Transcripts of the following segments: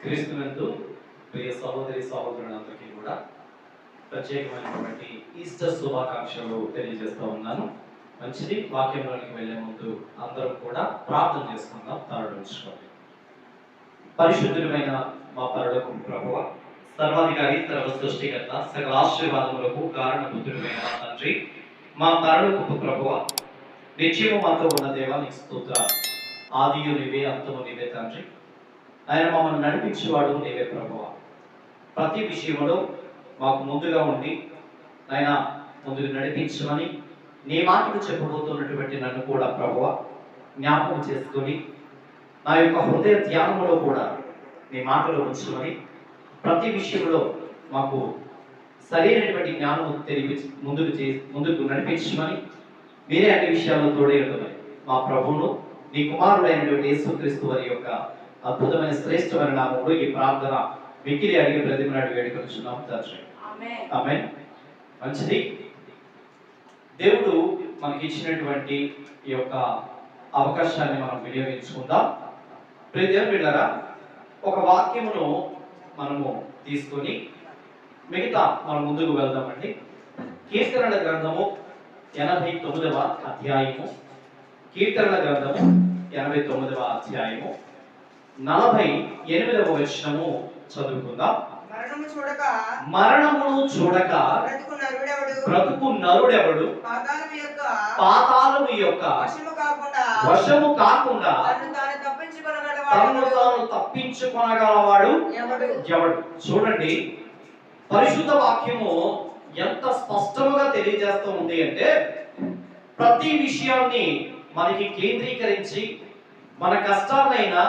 క్రీస్తునందు ప్రియ సహోదరి సహోదరులందరికీ కూడా ప్రత్యేకమైనటువంటి ఈస్టర్ శుభాకాంక్షలు తెలియజేస్తూ ఉన్నాను. మంచిది. వాక్యంలోనికి వెళ్లే ముందు అందరం కూడా ప్రార్థన చేసుకుందాం. తరలించుకోండి. పరిశుద్ధులమైన మా పరలోకపు ప్రభువా, సర్వాధికారి, సర్వ సృష్టికర్త, సకల ఆశీర్వాదములకు కారణభూతుడైన మా తండ్రి, మా పరలోకపు ప్రభువా, నిత్యము మాతో ఉన్న దేవా నీకు స్తోత్రాలు. ఆదియు నీవే, అంతము నీవే తండ్రి. ఆయన మమ్మల్ని నడిపించేవాడు నీవే ప్రభువా. ప్రతి విషయంలో మాకు ముందుగా ఉండి ఆయన ముందుకు నడిపించమని నీ మాటలు చెప్పబోతున్నటువంటి నన్ను కూడా ప్రభువా జ్ఞాపకం చేసుకొని నా యొక్క హృదయ ధ్యానంలో కూడా నీ మాటలు ఉంచమని, ప్రతి విషయంలో మాకు సరైనటువంటి జ్ఞానం ముందుకు నడిపించమని, మీరే అన్ని విషయాల్లో తోడేయడమని మా ప్రభువును నీ కుమారుడైనటువంటి యేసుక్రీస్తు వారి యొక్క అద్భుతమైన శ్రేష్టమైన నామములో ఈ ప్రార్థన మిక్కిలి అడిగి ప్రతిమనాడు వేడుకొనుచున్నాం తండ్రి. ఆమేన్. మంచిది. దేవుడు మనకి ఇచ్చినటువంటి ఈ యొక్క అవకాశాన్ని మనం వినియోగించుకుందాం. ప్రియ దేవుని బిడ్డలారా, ఒక వాక్యమును మనము తీసుకొని మిగతా మనం ముందుకు వెళ్దామండి. కీర్తనల గ్రంథము 89వ అధ్యాయము, కీర్తనల గ్రంథము 89వ అధ్యాయము 48వ వచనము చదువుకుందాం. మరణమును చూడక బ్రతుకు నరుడెవడు, పాతాళము యొక్క వశము కాకుండా తనను తాను తప్పించుకొనగలవాడు ఎవడు? చూడండి, పరిశుద్ధ వాక్యము ఎంత స్పష్టంగా తెలియజేస్తూ ఉంది అంటే, ప్రతి విషయాన్ని మనకి కేంద్రీకరించి మన కష్టాన్నైనా,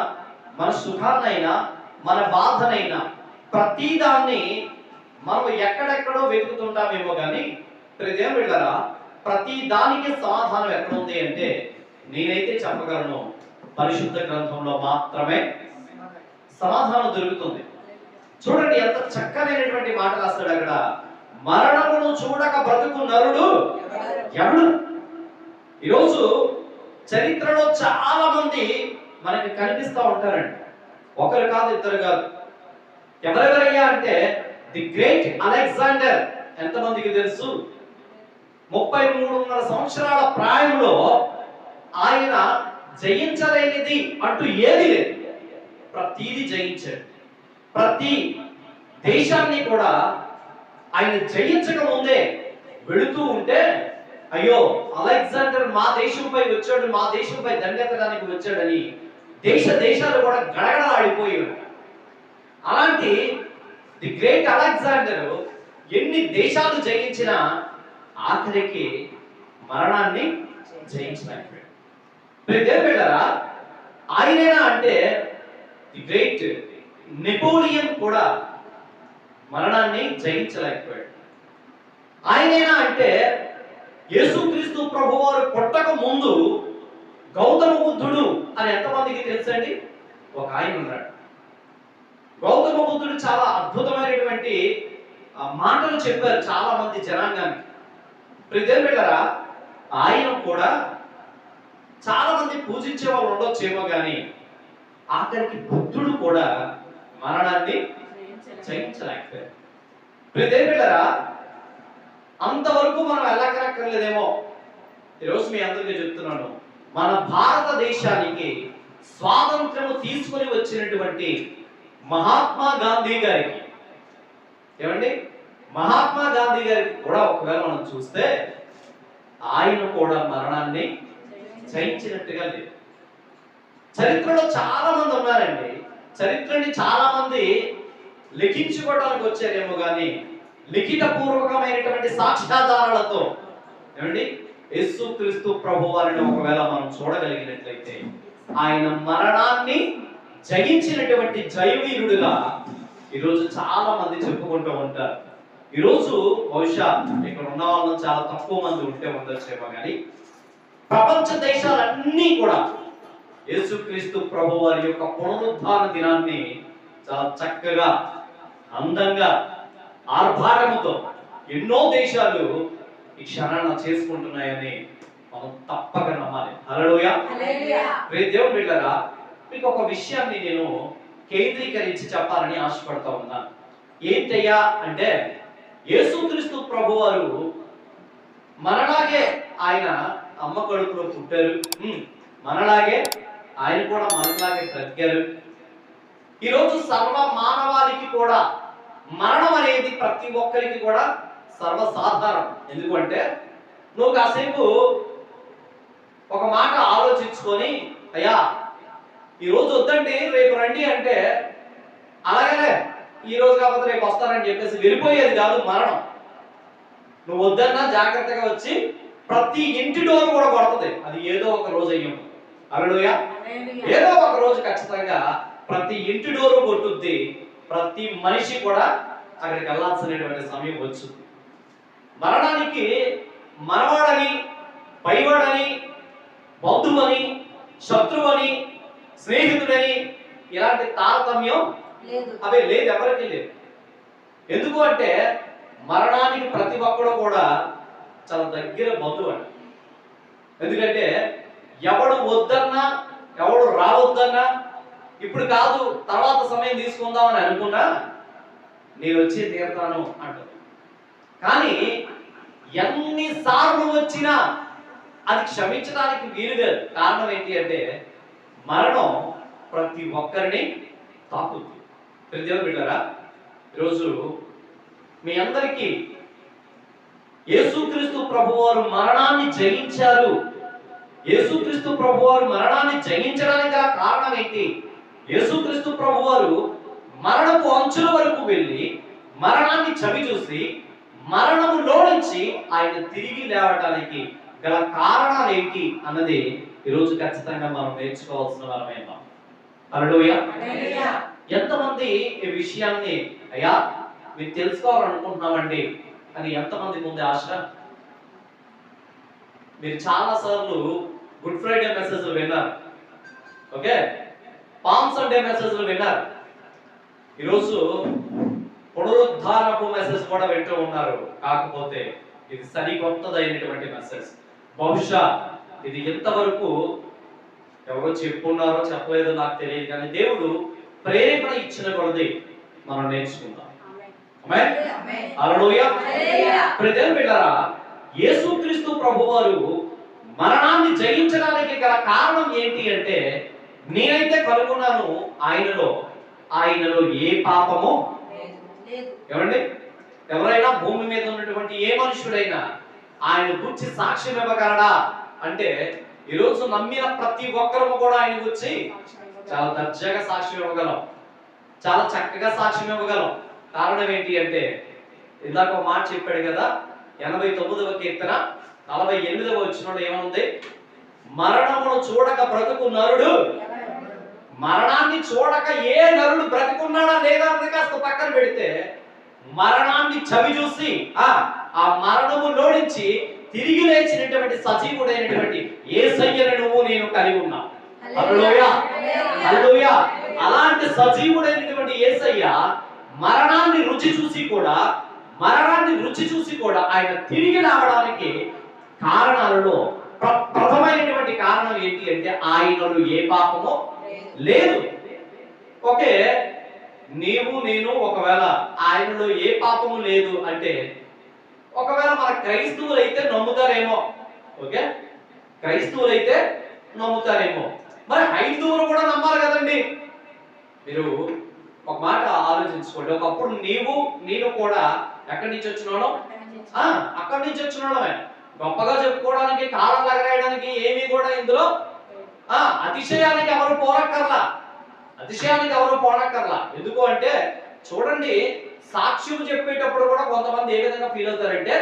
మన సుఖాన్నైనా, మన బాధనైనా ప్రతి దాన్ని మనం ఎక్కడెక్కడో వెతుకుతుంటామేమో కానీ ప్రదేం వెళ్ళరా, ప్రతి దానికి సమాధానం ఎక్కడ ఉంది అంటే నేనైతే చెప్పగలను, పరిశుద్ధ గ్రంథంలో మాత్రమే సమాధానం దొరుకుతుంది. చూడండి ఎంత చక్కనైనటువంటి మాట రాస్తాడు అక్కడ. మరణమును చూడక బ్రతుకు నరుడు ఎవడు? ఈరోజు చరిత్రలో చాలా మంది మనకి కనిపిస్తూ ఉంటారండి. ఒకరు కాదు, ఇద్దరు కాదు. ఎవరెవరయ్యా అంటే ది గ్రేట్ అలెగ్జాండర్. ఎంతమందికి తెలుసు? 33.5 సంవత్సరాల ప్రాయంలో ఆయన జయించలేనిది అంటూ ఏది లేదు. ప్రతిదీ జయించాడు. ప్రతి దేశాన్ని కూడా ఆయన జయించక ముందే వెళుతూ ఉంటే, అయ్యో అలెగ్జాండర్ మా దేశంపై వచ్చాడు, మా దేశంపై దండెత్తడానికి వచ్చాడని దేశాలు కూడా గడగడలాడిపోయాడు. అలాంటి ది గ్రేట్ అలెగ్జాండర్ ఎన్ని దేశాలు జయించినా ఆఖరికి మరణాన్ని జయించలేకపోయాడు. ప్రియదేవులారా, ఆయనేనా అంటే ది గ్రేట్ నెపోలియన్ కూడా మరణాన్ని జయించలేకపోయాడు. ఆయనేనా అంటే యేసుక్రీస్తు ప్రభువారు పుట్టక ముందు గౌతమ బుద్ధుడు అని ఎంతమందికి తెలుసండి? ఒక ఆయన ఉన్నాడు. గౌతమ బుద్ధుడు చాలా అద్భుతమైనటువంటి మాటలు చెప్పారు చాలా మంది జనాంగానికి. ప్రియదేవులారా, ఆయన కూడా చాలా మంది పూజించే వాళ్ళు ఉండొచ్చేమో కానీ ఆఖరికి బుద్ధుడు కూడా మరణాన్ని జయించలేకపోయారు. ప్రియదేవులారా, అంతవరకు మనం వెళ్ళకనక్కర్లేదేమో. ఈరోజు మీ అందరికీ చెప్తున్నాను, మన భారతదేశానికి స్వాతంత్ర్యం తీసుకొని వచ్చినటువంటి మహాత్మా గాంధీ గారికి, ఏమండి, మహాత్మా గాంధీ గారికి కూడా ఒకవేళ మనం చూస్తే ఆయన కూడా మరణాన్ని జయించినట్టుగా లేదు. చరిత్రలో చాలా మంది ఉన్నారండి. చరిత్రని చాలా మంది లిఖించుకోవడానికి వచ్చారేమో కానీ లిఖిత పూర్వకమైనటువంటి సాక్ష్యాధారాలతో, ఏమండి, యేసుక్రీస్తు ప్రభువారిని ఒకవేళ మనం చూడగలిగినట్లయితే ఆయన మరణాన్ని జయించినటువంటి జయవీరుడుగా ఈరోజు చాలా మంది చెప్పుకుంటూ ఉంటారు. ఈరోజు బహుశా ఇక్కడ ఉన్న వాళ్ళు చాలా తక్కువ మంది ఉంటే ఉండొచ్చేమో కానీ ప్రపంచ దేశాలన్నీ కూడా యేసుక్రీస్తు ప్రభువారి యొక్క పునరుద్ధాన దినాన్ని చాలా చక్కగా, అందంగా, ఆర్భాటముతో ఎన్నో దేశాలు ఈ క్షణాన్ని చేసుకుంటున్నాయని మనం తప్పక నమ్మాలి. హల్లెలూయా. ప్రియ దేవుని బిడ్డలారా, మీకు ఒక విషయాన్ని నేను కేంద్రీకరించి చెప్పాలని ఆశపడతా ఉన్నాను. ఏంటయ్యా అంటే, యేసుక్రీస్తు ప్రభువారు మనలాగే ఆయన అమ్మ కడుపులో పుట్టారు. మనలాగే ఆయన కూడా మనలాగే బ్రతికారు. ఈరోజు సర్వ మానవాళికి కూడా మరణం అనేది ప్రతి ఒక్కరికి కూడా సర్వసాధారణం. ఎందుకంటే నువ్వు కాసేపు ఒక మాట ఆలోచించుకొని, అయ్యా ఈరోజు వద్దండి రేపు రండి అంటే, అలాగే ఈ రోజు కాకపోతే రేపు వస్తానని చెప్పేసి వెళ్ళిపోయేది కాదు మరణం. నువ్వు వద్దన్నా జాగ్రత్తగా వచ్చి ప్రతి ఇంటి డోర్ కూడా కొడుతుంది. అది ఏదో ఒక రోజు అయ్యింది. హల్లెలూయా. ఏదో ఒక రోజు ఖచ్చితంగా ప్రతి ఇంటి డోరు కొట్టుద్ది. ప్రతి మనిషి కూడా అక్కడికి వెళ్ళాల్సినటువంటి సమయం వచ్చింది. మరణానికి మనవాడని, పైవాడని, బంధువని, శత్రువని, స్నేహితుడని ఇలాంటి తారతమ్యం అవి లేదు, ఎవరికి లేదు. ఎందుకు అంటే మరణానికి ప్రతి ఒక్కడు కూడా చాలా దగ్గర బంధువు అండి. ఎందుకంటే ఎవడు వద్దన్నా, ఎవడు రావద్దన్నా, ఇప్పుడు కాదు తర్వాత సమయం తీసుకుందామని అనుకున్నా నేను వచ్చి తీరుతాను అంటారు. కానీ ఎన్నిసార్లు వచ్చినా అది క్షమించడానికి వీలు లేదు. కారణం ఏంటి అంటే మరణం ప్రతి ఒక్కరిని తాకుతుంది. దేవుని బిడ్డలారా, ఈరోజు మీ అందరికీ యేసుక్రీస్తు ప్రభువారు మరణాన్ని జయించారు. యేసుక్రీస్తు ప్రభువారు మరణాన్ని జయించడానికి గల కారణం ఏంటి? యేసుక్రీస్తు ప్రభువారు మరణపు అంచుల వరకు వెళ్ళి మరణాన్ని చవి చూసి మరణములో నుంచి ఆయన తిరిగి లేవటానికి గల కారణాలు ఏంటి అన్నది ఈరోజు ఖచ్చితంగా మనం నేర్చుకోవాల్సిన వారమైనా. హల్లెలూయా. ఎంతమంది ఈ విషయాన్ని అయ్యా మీరు తెలుసుకోవాలనుకుంటున్నామండి అని ఎంతమందికి ఉంది ఆశ? మీరు చాలా సార్లు గుడ్ ఫ్రైడే మెసేజ్ విన్నారు, ఓకే, పామ్ సండే మెసేజ్ విన్నారు. ఈరోజు పునరుద్ధానపు మెసేజ్ కూడా వింటూ ఉన్నారు. కాకపోతే ఇది సరికొత్తదైనటువంటి మెసేజ్. బహుశా ఇది ఎంతవరకు ఎవరో చెప్పున్నారో చెప్పలేదో నాకు తెలియదు, కానీ దేవుడు ప్రేరేపణ ఇచ్చిన కొలది మనం నేర్చుకుందాం. హల్లెలూయా. ప్రియమైన బిడ్డలారా, యేసుక్రీస్తు ప్రభువారు మరణాన్ని జయించడానికి గల కారణం ఏంటి అంటే, నేనైతే కనుగొన్నాను ఆయనలో ఏ పాపము లేదు. ఏమండి, ఎవరైనా భూమి మీద ఉన్నటువంటి ఏ మనుషుడైనా ఆయన గురించి సాక్ష్యం ఇవ్వగలడా అంటే, ఈరోజు నమ్మిన ప్రతి ఒక్కరము కూడా ఆయన గురించి చాలా దర్జాగా సాక్ష్యం ఇవ్వగలం, చాలా చక్కగా సాక్ష్యం ఇవ్వగలం. కారణం ఏంటి అంటే, ఇందాక ఒక మాట చెప్పాడు కదా, 89వ కీర్తన 48వ వచనంలో ఏమనుంది? మరణమును చూడక బ్రతుకు నరుడు, మరణాన్ని చూడక ఏ నరుడు బ్రతికున్నాడా లేదా అని కాస్త పక్కన పెడితే, మరణాన్ని చవి చూసి ఆ మరణములో నుంచి తిరిగి లేచినటువంటి సజీవుడైనటువంటి యేసయ్యను నువ్వు నేను కలిగి ఉన్నా. హల్లెలూయా. హల్లెలూయా. అలాంటి సజీవుడైనటువంటి యేసయ్య మరణాన్ని రుచి చూసి కూడా ఆయన తిరిగి రావడానికి కారణాలలో ప్రథమైనటువంటి కారణం ఏంటి అంటే, ఆయనలో ఏ పాపము లేదు. ఓకే, నీవు నేను ఒకవేళ ఆయనలో ఏ పాపము లేదు అంటే, ఒకవేళ మన క్రైస్తవులైతే నమ్ముతారేమో. ఓకే, క్రైస్తవులైతే నమ్ముతారేమో, మరి హైందవులు కూడా నమ్మాలి కదండి. మీరు ఒక మాట ఆలోచించుకోండి. ఒకప్పుడు నేను కూడా ఎక్కడి నుంచి వచ్చినాడో, అక్కడి నుంచి వచ్చినాడమే. గొప్పగా చెప్పుకోవడానికి, కాలం ఎగరేయడానికి ఏమీ కూడా ఇందులో అతిశయానికి ఎవరు పోనక్కర్లా. ఎందుకు అంటే చూడండి, సాక్ష్యం చెప్పేటప్పుడు కూడా కొంతమంది ఏ విధంగా ఫీల్ అవుతారంటే,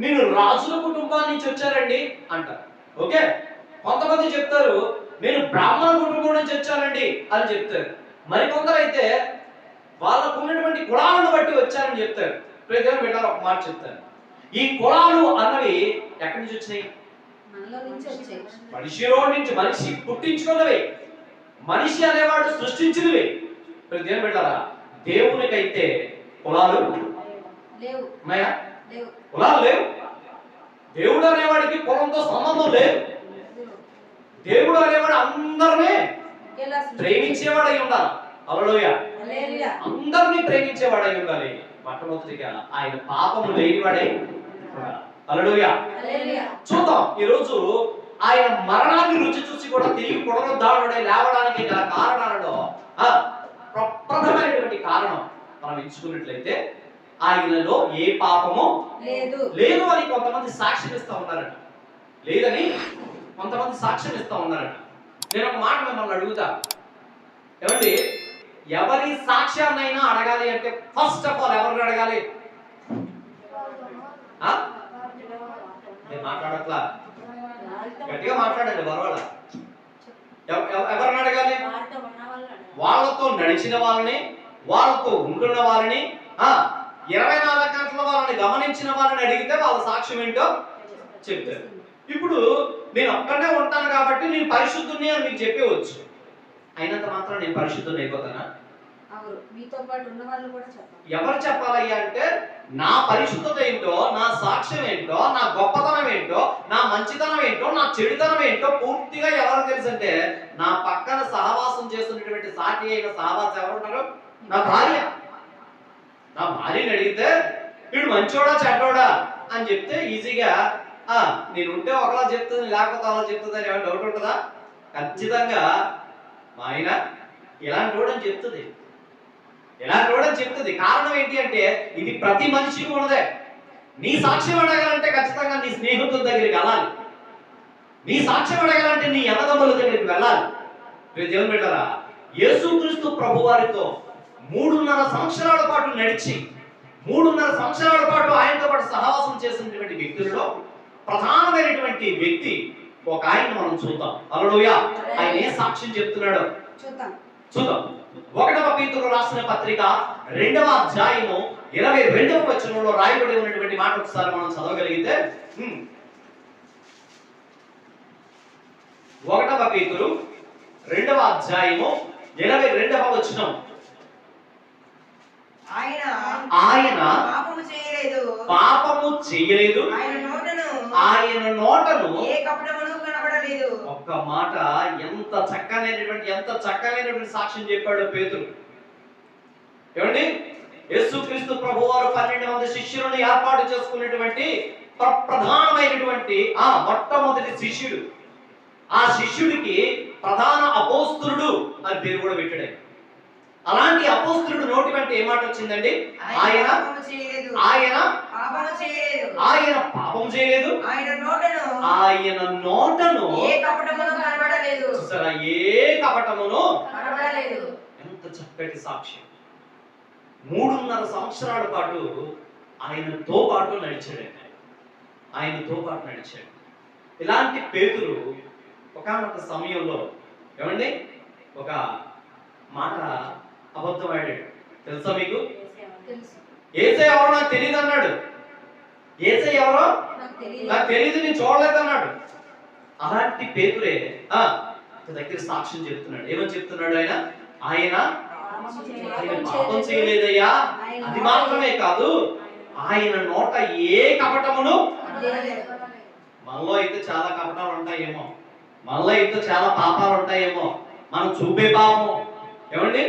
నేను రాజుల కుటుంబాన్ని నుంచి వచ్చారండి అంటారు. ఓకే, కొంతమంది చెప్తారు నేను బ్రాహ్మణ కుటుంబం నుంచి వచ్చానండి అని చెప్తారు. మరికొందరు అయితే వాళ్ళకు ఉన్నటువంటి కులాలను బట్టి వచ్చారని చెప్తారు. ప్రతి బిడ్డలు ఒక మాట చెప్తారు, ఈ కులాలు అన్నవి ఎక్కడి నుంచి వచ్చినాయి? మనిషిలో నుంచి. మనిషి పుట్టించుకున్నవి, మనిషి అనేవాడు సృష్టించినవి. ప్రతి బిడ్డరా, దేవునికైతే కులాలు లేవు. దేవుడు అనేవాడికి కులంతో సంబంధం లేదు. దేవుడు అనేవాడు అందరినీ ప్రేమించేవాడు అయి ఉండాలి. హల్లెలూయా. అందరినీ ప్రేమించేవాడై ఉండాలి. మొట్టమొదటిగా ఆయన పాపము లేనివాడై ఉండాలి. హల్లెలూయా. చూద్దాం ఈరోజు ఆయన మరణాన్ని రుచి చూసి కూడా తిరిగి పునరుద్ధారుడై లేవడానికి గల కారణాలలో ప్రప్రథమైనటువంటి కారణం మనం ఎంచుకున్నట్లయితే ఆయనలో ఏ పాపము లేదు అని కొంతమంది సాక్ష్యం ఇస్తా ఉన్నారట. లేదని కొంతమంది సాక్ష్యం ఇస్తా ఉన్నారట. నేను ఒక మాట మిమ్మల్ని అడుగుతా, ఏమండి, ఎవరి సాక్ష్యాన్నైనా అడగాలి అంటే ఫస్ట్ ఆఫ్ ఆల్ ఎవరిని అడగాలి? మాట్లాడట్లా, గట్టిగా మాట్లాడండి. పర్వాలా. ఎవరిని అడగాలి? వాళ్ళతో నడిచిన వాళ్ళని, వాళ్ళతో ఉంటున్న వాళ్ళని, 24 గంటల వాళ్ళని గమనించిన వాళ్ళని అడిగితే వాళ్ళ సాక్ష్యం ఏంటో చెప్తారు. ఇప్పుడు నేను ఒక్కడే ఉంటాను కాబట్టి నేను పరిశుద్ధుని అని మీకు చెప్పవచ్చు. అయినంత మాత్రం నేను పరిశుద్ధుని అయిపోతానా? ఎవరు చెప్పాలయ్యా అంటే నా పరిశుద్ధత ఏంటో, నా సాక్ష్యం ఏంటో, నా గొప్పతనం ఏంటో, నా మంచితనం ఏంటో, నా చెడుతనం ఏంటో పూర్తిగా ఎవరు తెలుసు అంటే నా పక్కన సహవాసం చేస్తున్నటువంటి సాటి అయిన సహవాసం ఎవరు ఉంటారు? నా భార్య. నా భార్యని అడిగితే వీడు మంచోడా చెడ్డోడా అని చెప్తే ఈజీగా నేను ఉంటే ఒకలా చెప్తుంది, లేకపోతే అలా చెప్తుంది అని ఏమైనా డౌట్ ఉంటుందా? ఖచ్చితంగా మా ఆయన ఇలాంటి వాడని చెప్తుంది, ఇలాంటి వాడని చెప్తుంది. కారణం ఏంటి అంటే ఇది ప్రతి మనిషికి ఉన్నదే. నీ సాక్ష్యం అడగాలంటే ఖచ్చితంగా నీ స్నేహితుల దగ్గరికి వెళ్ళాలి. నీ సాక్ష్యం అడగాలంటే నీ అన్నదమ్ముల దగ్గరికి వెళ్ళాలి. దేవుని బిడ్డలారా, యేసుక్రీస్తు ప్రభువారితో 3.5 సంవత్సరాల పాటు నడిచి 3.5 సంవత్సరాల పాటు ఆయనతో పాటు సహవాసం చేసినటువంటి వ్యక్తులలో ప్రధానమైనటువంటి వ్యక్తి ఒక ఆయన మనం చూద్దాం. హల్లెలూయా. ఆయన ఏ సాక్ష్యం చెప్తున్నాడో చూద్దాం. 1వ పేతురు రాసిన పత్రిక 2వ అధ్యాయము 22వ వచనంలో రాయబడి ఉన్నటువంటి మాట ఒకసారి మనం చదవగలిగితే, 1వ పేతురు 2వ అధ్యాయము 22వ వచనం, ఆయన పాపము చేయలేదు, ఆయన నోటను ఒక్క మాట. ఎంత చక్కనైనటువంటి సాక్ష్యం చెప్పాడు పేతురు. ఏమండి, యేసుక్రీస్తు ప్రభువారు 12 మంది శిష్యులను ఏర్పాటు చేసుకున్నటువంటి ప్రధానమైనటువంటి మొట్టమొదటి శిష్యుడు. ఆ శిష్యుడికి ప్రధాన అపోస్తలుడు అని పేరు కూడా పెట్టాడు. అలాంటి అపోస్తలుడు నోటి వెంట ఏ మాట వచ్చిందండి? ఆయన పాపం చేయలేదు, ఆయన నోటను చూసారా, ఏ కపటమును. ఎంత చక్కటి సాక్ష్యం. 3.5 సంవత్సరాల పాటు ఆయనతో పాటు నడిచాడు. ఇలాంటి పేతురు ఒకానొక సమయంలో ఏమండి ఒక మాట అబద్ధమాడాడు. తెలుసా మీకు? యేసయ్య ఎవరో నాకు తెలియదు అన్నాడు. యేసయ్య ఎవరో నాకు తెలియదు, నేను చూడలేదు అన్నాడు. అలాంటి పేతురే దగ్గర సాక్ష్యం చెప్తున్నాడు. ఏమని చెప్తున్నాడు? ఆయన పాపం చేయలేదయ్యా, అది మాత్రమే కాదు, ఆయన నోట ఏ కపటమును. మనలో అయితే చాలా కపటాలు ఉంటాయేమో, మనలో అయితే చాలా పాపాలు ఉంటాయేమో. మనం చూపే పాపం, ఏమండి,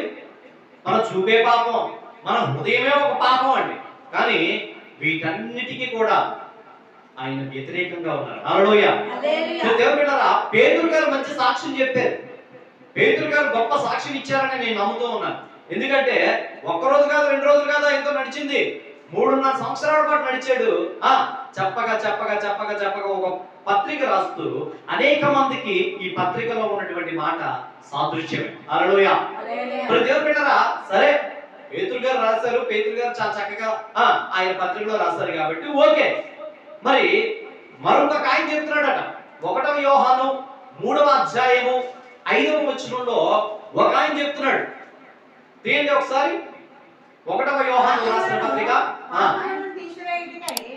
మనం చూపే పాపం, మన హృదయమే ఒక పాపం అండి. కానీ వీటన్నిటికీ కూడా ఆయన వ్యతిరేకంగా ఉన్నారు. హల్లెలూయా. దేవుని బిడ్డలారా, పేతురు గారు మంచి సాక్ష్యం చెప్పారు. పేతురు గారు గొప్ప సాక్ష్యం ఇచ్చారని నేను నమ్ముతూ ఉన్నాను. ఎందుకంటే ఒక్కరోజు కాదు, 2 రోజులు కాదు ఆయనతో నడిచింది. 3.5 సంవత్సరాల పాటు నడిచాడు. చెప్పగా ఒక పత్రిక రాస్తూ అనేక మందికి ఈ పత్రికలో ఉన్నటువంటి మాట సాదృశ్యమే. హల్లెలూయా. దేవుని బిడ్డలారా, సరే పేతురు గారు రాశారు, పేతురు గారు చాలా చక్కగా ఆయన పత్రికలో రాశారు కాబట్టి ఓకే. మరి మరొక ఆయన చెప్తున్నాడట. 1వ యోహాను 3వ అధ్యాయము 5వ వచనంలో ఒక ఆయన చెప్తున్నాడు. తీయండి ఒకసారి. 1వ యోహాను రాసిన పత్రిక,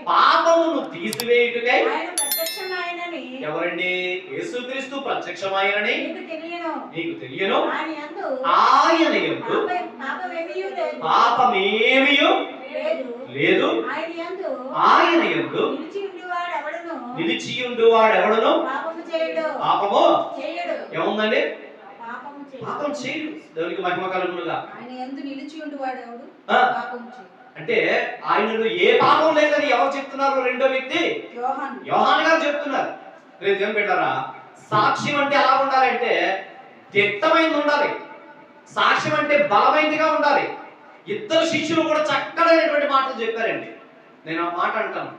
పాపమును తీసివేయుటకై ఎవరండి? యేసుక్రీస్తు ప్రత్యక్షమైనని నీకు తెలియను, ఆయన యందు పాపమేమియు లేదు, ఆయన యందు నిలిచియుండువాడెవడును పాపము ఏముందండి? పాపం చేయడు. దేవునికి మహిమ కలుగునుగా. ఆయన యందు నిలిచి ఉండువాడు ఎవడు ఆ, పాపం చేయడు. అంటే ఆయనలో ఏ పాపం లేదని ఎవరు చెప్తున్నారు? రెండో వ్యక్తి యోహాను. యోహాను గారు చెప్తున్నారు. ఏం పెట్టారా? సాక్ష్యం అంటే ఎలా ఉండాలంటే దిట్టమైంది ఉండాలి. సాక్ష్యం అంటే బలమైనదిగా ఉండాలి. ఇద్దరు శిష్యులు కూడా చక్కడైనటువంటి మాటలు చెప్పారండి. నేను ఆ మాట అంటాను,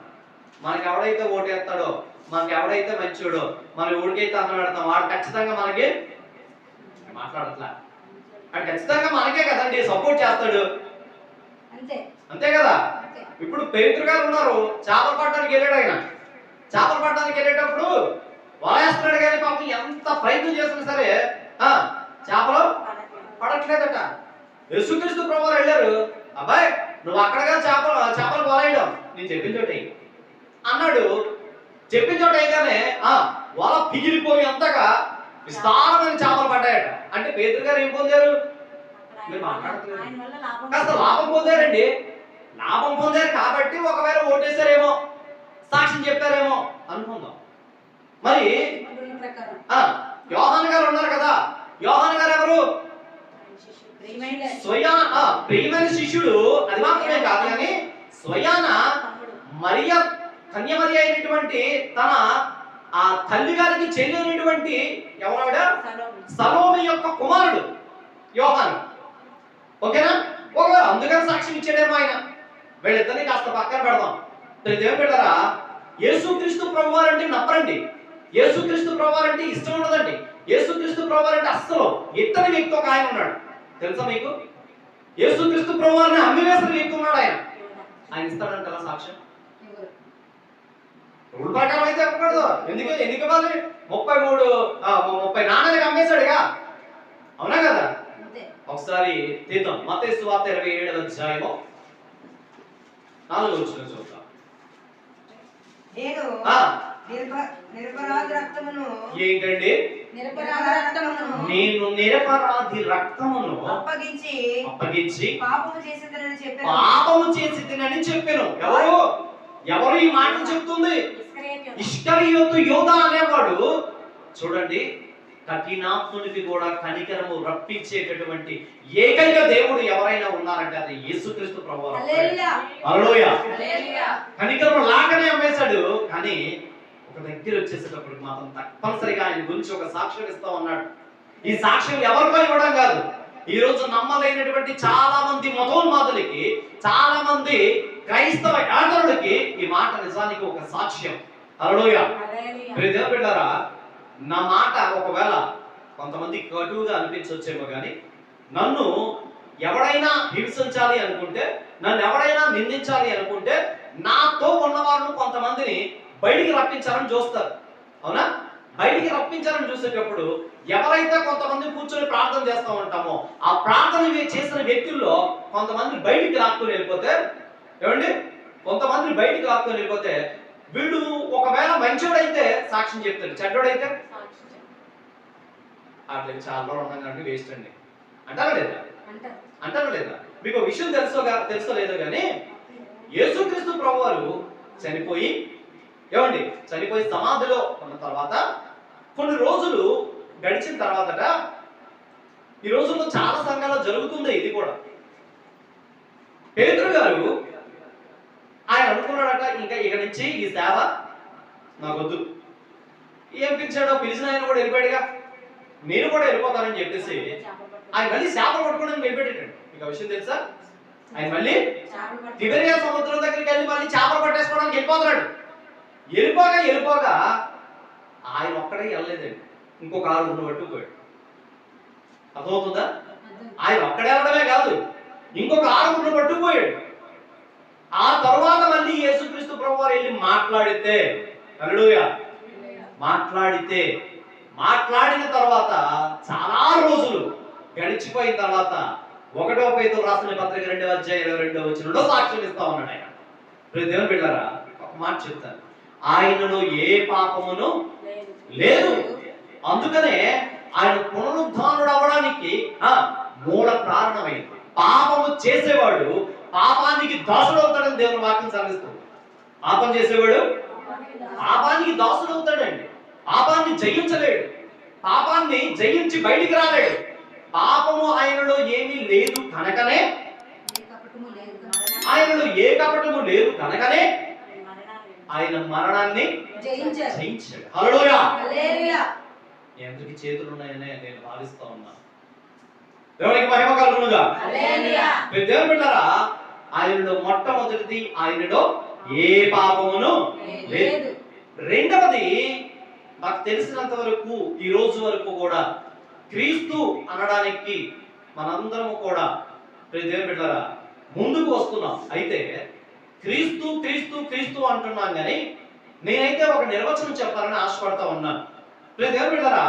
మనకి ఎవడైతే ఓటేస్తాడో, మనకి ఎవడైతే మంచోడో, మనం ఎవరికైతే అన్నం పెడతాం వాడు ఖచ్చితంగా మనకి మాట్లాడట్లా, వాడు ఖచ్చితంగా మనకే కదండి సపోర్ట్ చేస్తాడు. అంతే అంతే కదా. అంతే. ఇప్పుడు పేతురు గారు ఉన్నారు, చేపలు పట్టడానికి వెళ్ళాడు. ఆయన చేపలు పట్టడానికి వెళ్ళేటప్పుడు వలేస్తున్నాడు, కానీ పాపం ఎంత ప్రయత్నం చేసినా సరే చేపలు పడట్లేదట. యేసుక్రీస్తు ప్రభువారు వెళ్ళారు, అబ్బాయి నువ్వు అక్కడగా చేపలు వలేయడం నేను చెప్పిన చోట అన్నాడు. చెప్పిన చోట అయ్యగానే వల పిగిలిపోయి అంతగా విస్తారమైన చేపలు పడ్డాయట. అంటే పేతురు గారు ఏం పొందారు? మీరు మాట్లాడుతున్నారు, కాస్త లాభం పొందారండి. లాభం పొందారు కాబట్టి ఒకవేళ ఓటేశారేమో, సాక్ష్యం చెప్పారేమో అనుకుందాం. మరి యోహాను గారు ఉన్నారు కదా, యోహాను గారు ఎవరు? ప్రియమైన శిష్యుడు. అది మాత్రమే కాదు కానీ స్వయాన మరియ కన్యమరి అయినటువంటి తన ఆ తల్లి గారికి చెల్లినటువంటి ఎవరావిడ? సలోమి యొక్క కుమారుడు యోహాను. ఓకేనా? ఒకవేళ అందుకని సాక్ష్యం ఇచ్చాడేమో ఆయన. వీళ్ళిద్దరిని కాస్త పక్కన పెడదాం. ఏం పెట్టారా? యేసుక్రీస్తు ప్రభువారు అంటే నప్పరండి. యేసుక్రీస్తు ప్రభువారు అంటే ఇష్టం ఉండదండి. యేసుక్రీస్తు ప్రభువారు అంటే అస్సలు ఇత్తని వ్యక్తి ఒక ఆయన ఉన్నాడు, తెలుసా మీకు? యేసుక్రీస్తు ప్రభువారిని అమ్మివేసిన వ్యక్తి ఉన్నాడు. ఆయన ఇస్తాడంటారా సాక్ష్యం? రూల్ ప్రకారం అయితే ఇవ్వకూడదు. ఎందుకు ఇవ్వాలి? 30 నాణాలకు అమ్మేశాడుగా, అవునా కదా? ఒకసారి తీద్దాం. మత్తయి సువార్త 27వ అధ్యాయము 4వ వచనం చూద్దాం. నేను నిరపరాధి రక్తమును ఏంటండి? నేను నిరపరాధి రక్తమును అప్పగించి పాపము చేసిదనని చెప్పాను. ఎవరు ఈ మాటలు చెప్తుంది? ఇస్కరియోతు యోధా అనేవాడు. చూడండి, కఠినాత్మునికి కూడా కనికరము రప్పించేటటువంటి ఏకైక దేవుడు ఎవరైనా ఉన్నారంటే అది యేసుక్రీస్తు ప్రభువు. హల్లెలూయా. కనికరము లాగానే అమ్మేశాడు, కానీ ఒక దగ్గర వచ్చేసేటప్పుడు మాత్రం తప్పనిసరిగా ఆయన గురించి ఒక సాక్ష్యం ఇస్తా ఉన్నాడు. ఈ సాక్ష్యం ఎవరికో ఇవ్వడం కాదు. ఈ రోజు నమ్మలేనటువంటి చాలా మంది మతోన్మాదులకి, చాలా మంది క్రైస్తవ యాజకులకి ఈ మాట నిజానికి ఒక సాక్ష్యం. హల్లెలూయా. దేవుని బిడ్డలారా, నా మాట ఒకవేళ కొంతమంది కటువుగా అనిపించవచ్చేమో కానీ నన్ను ఎవడైనా హింసించాలి అనుకుంటే, నన్ను ఎవడైనా నిందించాలి అనుకుంటే నాతో ఉన్నవాళ్ళను కొంతమందిని బయటికి రప్పించాలని చూస్తారు, అవునా? బయటికి రప్పించాలని చూసేటప్పుడు ఎవరైతే కొంతమంది కూర్చొని ప్రార్థన చేస్తూ ఉంటామో ఆ ప్రార్థన చేసిన వ్యక్తుల్లో కొంతమంది బయటికి రాక్కుని వెళ్ళిపోతే, ఏమండి, కొంతమంది బయటికి రాక్కుని వెళ్ళిపోతే వీడు ఒకవేళ మంచోడైతే సాక్ష్యం చెప్తాడు, చెడ్డోడైతే అట్లా చాలా ఉండగానే వేస్ట్ అండి అంటారా లేదా? అంటారా లేదా? మీకు ఒక విషయం తెలుసో లేదో కానీ యేసుక్రీస్తు ప్రభువారు చనిపోయి సమాధిలో ఉన్న తర్వాత కొన్ని రోజులు గడిచిన తర్వాతట, ఈ రోజుల్లో చాలా సంఘాల్లో జరుగుతుంది ఇది కూడా. పేతురు గారు ఆయన అనుకున్నాడట, ఇంకా ఇక నుంచి ఈ సేవ నాకొద్దు. ఏం పిలిచాడో, పిలిచిన ఆయన కూడా వెళ్ళిపోయాడుగా, నేను కూడా వెళ్ళిపోతానని చెప్పేసి ఆయన మళ్ళీ చేపలు పట్టుకోవడానికి వెళ్ళిపోయాడు. మీకు ఆ విషయం తెలుసా? ఆయన మళ్ళీ తిబెరియా సముద్రం దగ్గరికి వెళ్ళి మళ్ళీ చేపలు పట్టేసుకోవడానికి వెళ్ళిపోతున్నాడు. వెళ్ళిపోగా ఆయన ఒక్కడే వెళ్ళలేదండి, ఇంకొక 6 పట్టుకుపోయాడు. అర్థమవుతుందా? ఆయన ఒక్కడే వెళ్ళడమే కాదు, ఇంకొక 6 పట్టుకుపోయాడు. ఆ తర్వాత మళ్ళీ యేసుక్రీస్తు ప్రభువారు వెళ్ళి మాట్లాడితే, హల్లెలూయా, మాట్లాడిన తర్వాత చాలా రోజులు గడిచిపోయిన తర్వాత 1వ పేతురు రాసిన పత్రిక 2వ అధ్యాయం 22వ వచనంలో సాక్ష్యం ఇస్తా ఉన్నాడు ఆయన. దేవుని బిడ్డలారా, ఒక మాట చెప్తాను, ఆయనలో ఏ పాపమును లేదు. అందుకనే ఆయన పునరుద్ధానుడు అవ్వడానికి మూల కారణమైంది. పాపము చేసేవాడు పాపానికి దాసుడు అవుతాడని దేవుని వాక్యం సాధిస్తుంది. పాపం చేసేవాడు పాపానికి దాసుడు అవుతాడండి. పాపాన్ని జయించలేడు, పాపాన్ని జయించి బయటికి రాలేడు. పాపము ఆయనలో ఏమీ లేదు కనుకనే, ఏ కపటము లేదు ఆయనలో ఏ కపటము లేదు కనుకనే ఆయన మరణాన్ని జయించారు. జయించాడు. హల్లెలూయా. హల్లెలూయా. ఎందుకు చేతులు ఉన్నాయనే నేను భావిస్తా ఉన్నా. దేవునికి మహిమ కలుగునుగా. హల్లెలూయా. దేవుని బిడ్డలారా, ఆయనలో మొట్టమొదటిది ఆయనలో ఏ పాపమును లేదు. లేదు. రెండవది నాకు తెలిసినంత వరకు ఈ రోజు వరకు కూడా క్రీస్తు అనడానికి మనందరము కూడా దేవుని బిడ్డలారా ముందుకు వస్తున్నాం. అయితే క్రీస్తు క్రీస్తు క్రీస్తు అంటున్నాం కానీ నేనైతే ఒక నిర్వచనం చెప్పాలని ఆశపడతా ఉన్నాను. దేవుని బిడ్డలారా,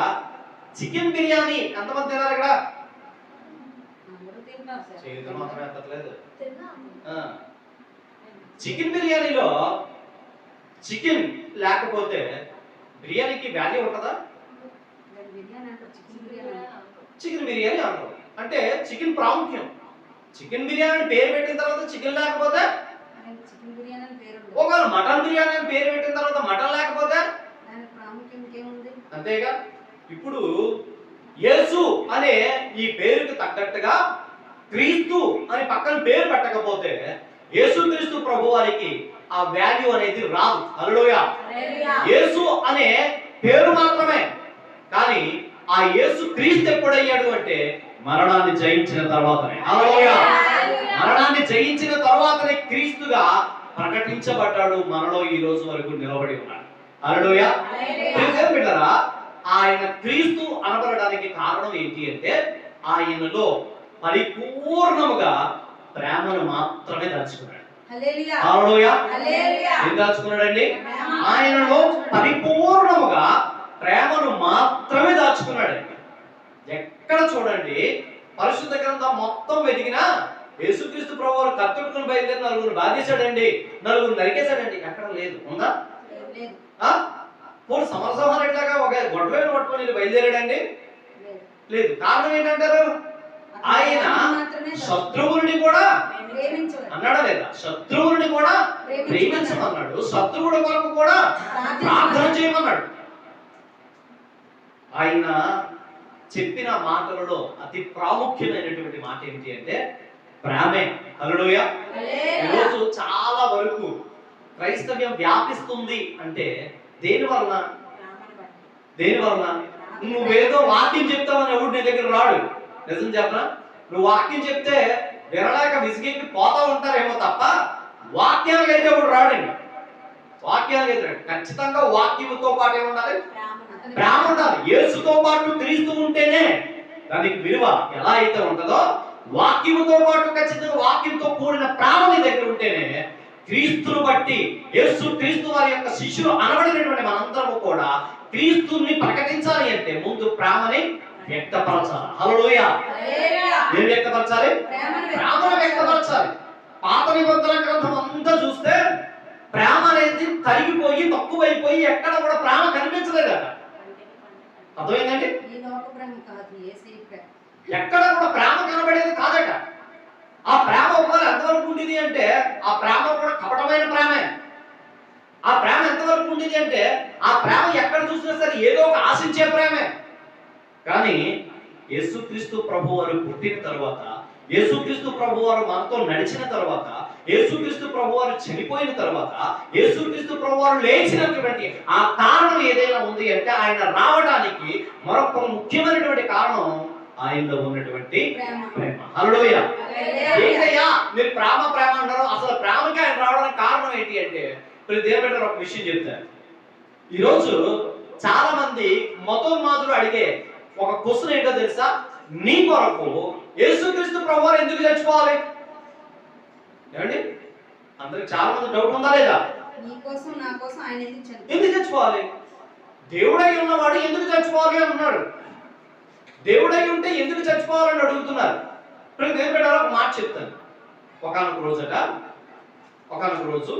చికెన్ బిర్యానీ ఎంతమంది తిన్నారు ఇక్కడ? అందరూ తింటారు సార్. చేతులు మాత్రం ఎత్తట్లేదు. తిన్నాం. చికెన్ బిర్యానీలో చికెన్ లేకపోతే బిర్యానీకి వాల్యూ ఉంటుందా? దాని బిర్యానీ అంటారు, చికెన్ బిర్యానీ అంటారు. చికెన్ బిర్యానీ అంటారు. అంటే చికెన్ ప్రాముఖ్యం. చికెన్ బిర్యానీ అని పేరు పెట్టిన తర్వాత చికెన్ లేకపోతే, దానికి చికెన్ బిర్యానీ అని పేరు ఉంది. ఒకవేళ మటన్ బిర్యానీ అని పేరు పెట్టిన తర్వాత మటన్ లేకపోతే దాని ప్రాముఖ్యం ఏముంది? అంతేగా. ఇప్పుడు యేసు అనే ఈ పేరుకి తగ్గట్టుగా క్రీస్తు అని పక్కన పేరు పెట్టకపోతే యేసుక్రీస్తు ప్రభు వారికి ఆ వాల్యూ అనేది రాదు. హల్లెలూయా. హల్లెలూయా. యేసు అనే పేరు మాత్రమే. కానీ ఆ యేసు క్రీస్తు ఎప్పుడయ్యాడు అంటే మరణాన్ని జయించిన తర్వాతనే. హల్లెలూయా. మరణాన్ని జయించిన తర్వాతనే క్రీస్తుగా ప్రకటించబడ్డాడు. మనలో ఈ రోజు వరకు నిలబడి ఉన్నాడు. హల్లెలూయా. దేవుని బిడ్డలారా, ఆయన క్రీస్తు అనబడడానికి కారణం ఏంటి అంటే ఆయనలో పరిపూర్ణముగా ప్రేమను మాత్రమే దాచుకున్నాడు. హల్లెలూయా. హల్లెలూయా. హల్లెలూయా. ఏం దాచుకున్నాడండి? ఆయనలో పరిపూర్ణముగా ప్రేమను మాత్రమే దాచుకున్నాడండి. ఎక్కడ చూడండి, పరిశుద్ధ గ్రంథం మొత్తం వెతికినా యేసుక్రీస్తు ప్రభువు కత్తుడుకుని బయలుదేరి నలుగురు బాధేశాడండి, నలుగురు నరికేశాడండి, ఎక్కడ లేదు. ఉందా? లేదు. పోనీ సమరసంహారెడ్లాగా ఒక గొడ్డలను పట్టుకొని వీళ్ళు బయలుదేరాడండి? లేదు. లేదు. కారణం ఏంటంటారు? ఆయన శత్రువుని కూడా ప్రేమించాడు. అన్నాడా లేదా? శత్రువుని కూడా ప్రేమించమన్నాడు. శత్రువుల కొరకు కూడా ప్రార్థన చేయమన్నాడు. ఆయన చెప్పిన మాటలలో అతి ప్రాముఖ్యమైనటువంటి మాట ఏంటి అంటే ప్రేమే. హల్లెలూయా. ఈరోజు చాలా వరకు క్రైస్తవ్యం వ్యాపిస్తుంది అంటే దేని వలన? దేని వలన? నువ్వేదో వాక్యం చెప్తావని ఎవడు నీ దగ్గర రాడు. నిజం చెప్పనా? నువ్వు వాక్యం చెప్తే వినలేక విసిగెక్కి పోతా ఉంటారేమో తప్ప వాక్యానికి అయితే ఎవడు రాడండి. వాక్యానికి అయితే ఖచ్చితంగా వాక్యముతో పాటు ఏముండాలి? ప్రేమ ఉండాలి. యేసుతో పాటు క్రీస్తు ఉంటేనే దానికి విలువ ఎలా అయితే ఉంటుందో వాక్యముతో పాటు ఖచ్చితంగా వాక్యంతో కూడిన ప్రేమ నీ దగ్గర ఉంటేనే క్రీస్తును బట్టి యేసు క్రీస్తు వారి యొక్క శిష్యులు అనబడినటువంటి మనందరము కూడా క్రీస్తుని ప్రకటించాలి అంటే ముందు ప్రేమని వ్యక్తపరచాలి. హల్లెలూయా. ఏం వ్యక్తపరచాలి? ప్రేమను వ్యక్తపరచాలి. పాత నిబంధన గ్రంథం అంతా చూస్తే ప్రేమ అనేది తరిగిపోయి తక్కువైపోయి ఎక్కడ కూడా ప్రేమ కనిపించలేదట. అర్థమైందండి? ఈ లోక ప్రేమ కాదు, యేసయ్య ప్రేమ. ఎక్కడ కూడా ప్రేమ కనబడేది కాదట. ఆ ప్రేమ ఒకవేళ ఎంతవరకు ఉండేది అంటే ఆ ప్రేమ కూడా కపటమైన ప్రేమే. ఆ ప్రేమ ఎంతవరకు ఉండేది అంటే ఆ ప్రేమ ఎక్కడ చూసినా సరే ఏదో ఒక ఆశించే ప్రేమే. కానీ యేసుక్రీస్తు ప్రభువారు పుట్టిన తర్వాత, యేసుక్రీస్తు ప్రభువారు మనతో నడిచిన తర్వాత, యేసుక్రీస్తు ప్రభువారు చనిపోయిన తర్వాత, యేసుక్రీస్తు ప్రభువారు లేచినటువంటి ఆ కారణం ఏదైనా ఉంది అంటే ఆయన రావడానికి మరొక ముఖ్యమైనటువంటి కారణం ఆయనలో ఉన్నటువంటి ప్రేమ. హల్లెలూయా. ఏంటయ్యా మీరు ప్రేమ ప్రేమ అంటారు? అసలు ప్రేమకి ఆయన రావడానికి కారణం ఏంటి అంటే దేవుడు ఒక విషయం చెప్తారు. ఈరోజు చాలా మంది మతోన్మాదులు అడిగే ఒక క్వశ్చన్ ఏంటో తెలుసా? నీ కొరకు యేసుక్రీస్తు ప్రభువారు ఎందుకు చచ్చిపోవాలి? ఏమండి? అందరికి చాలా మంది డౌట్ ఉందా లేదా? నీ కోసం నా కోసం ఆయన ఎందుకు చచ్చిపోవాలి? దేవుడై ఉన్నవాడు ఎందుకు చచ్చిపోవాలి అని అన్నాడు. దేవుడై ఉంటే ఎందుకు చచ్చిపోవాలని అడుగుతున్నారు. ఇప్పుడు దేవుడు ఒక మాట చెప్తాను. ఒకనొక రోజు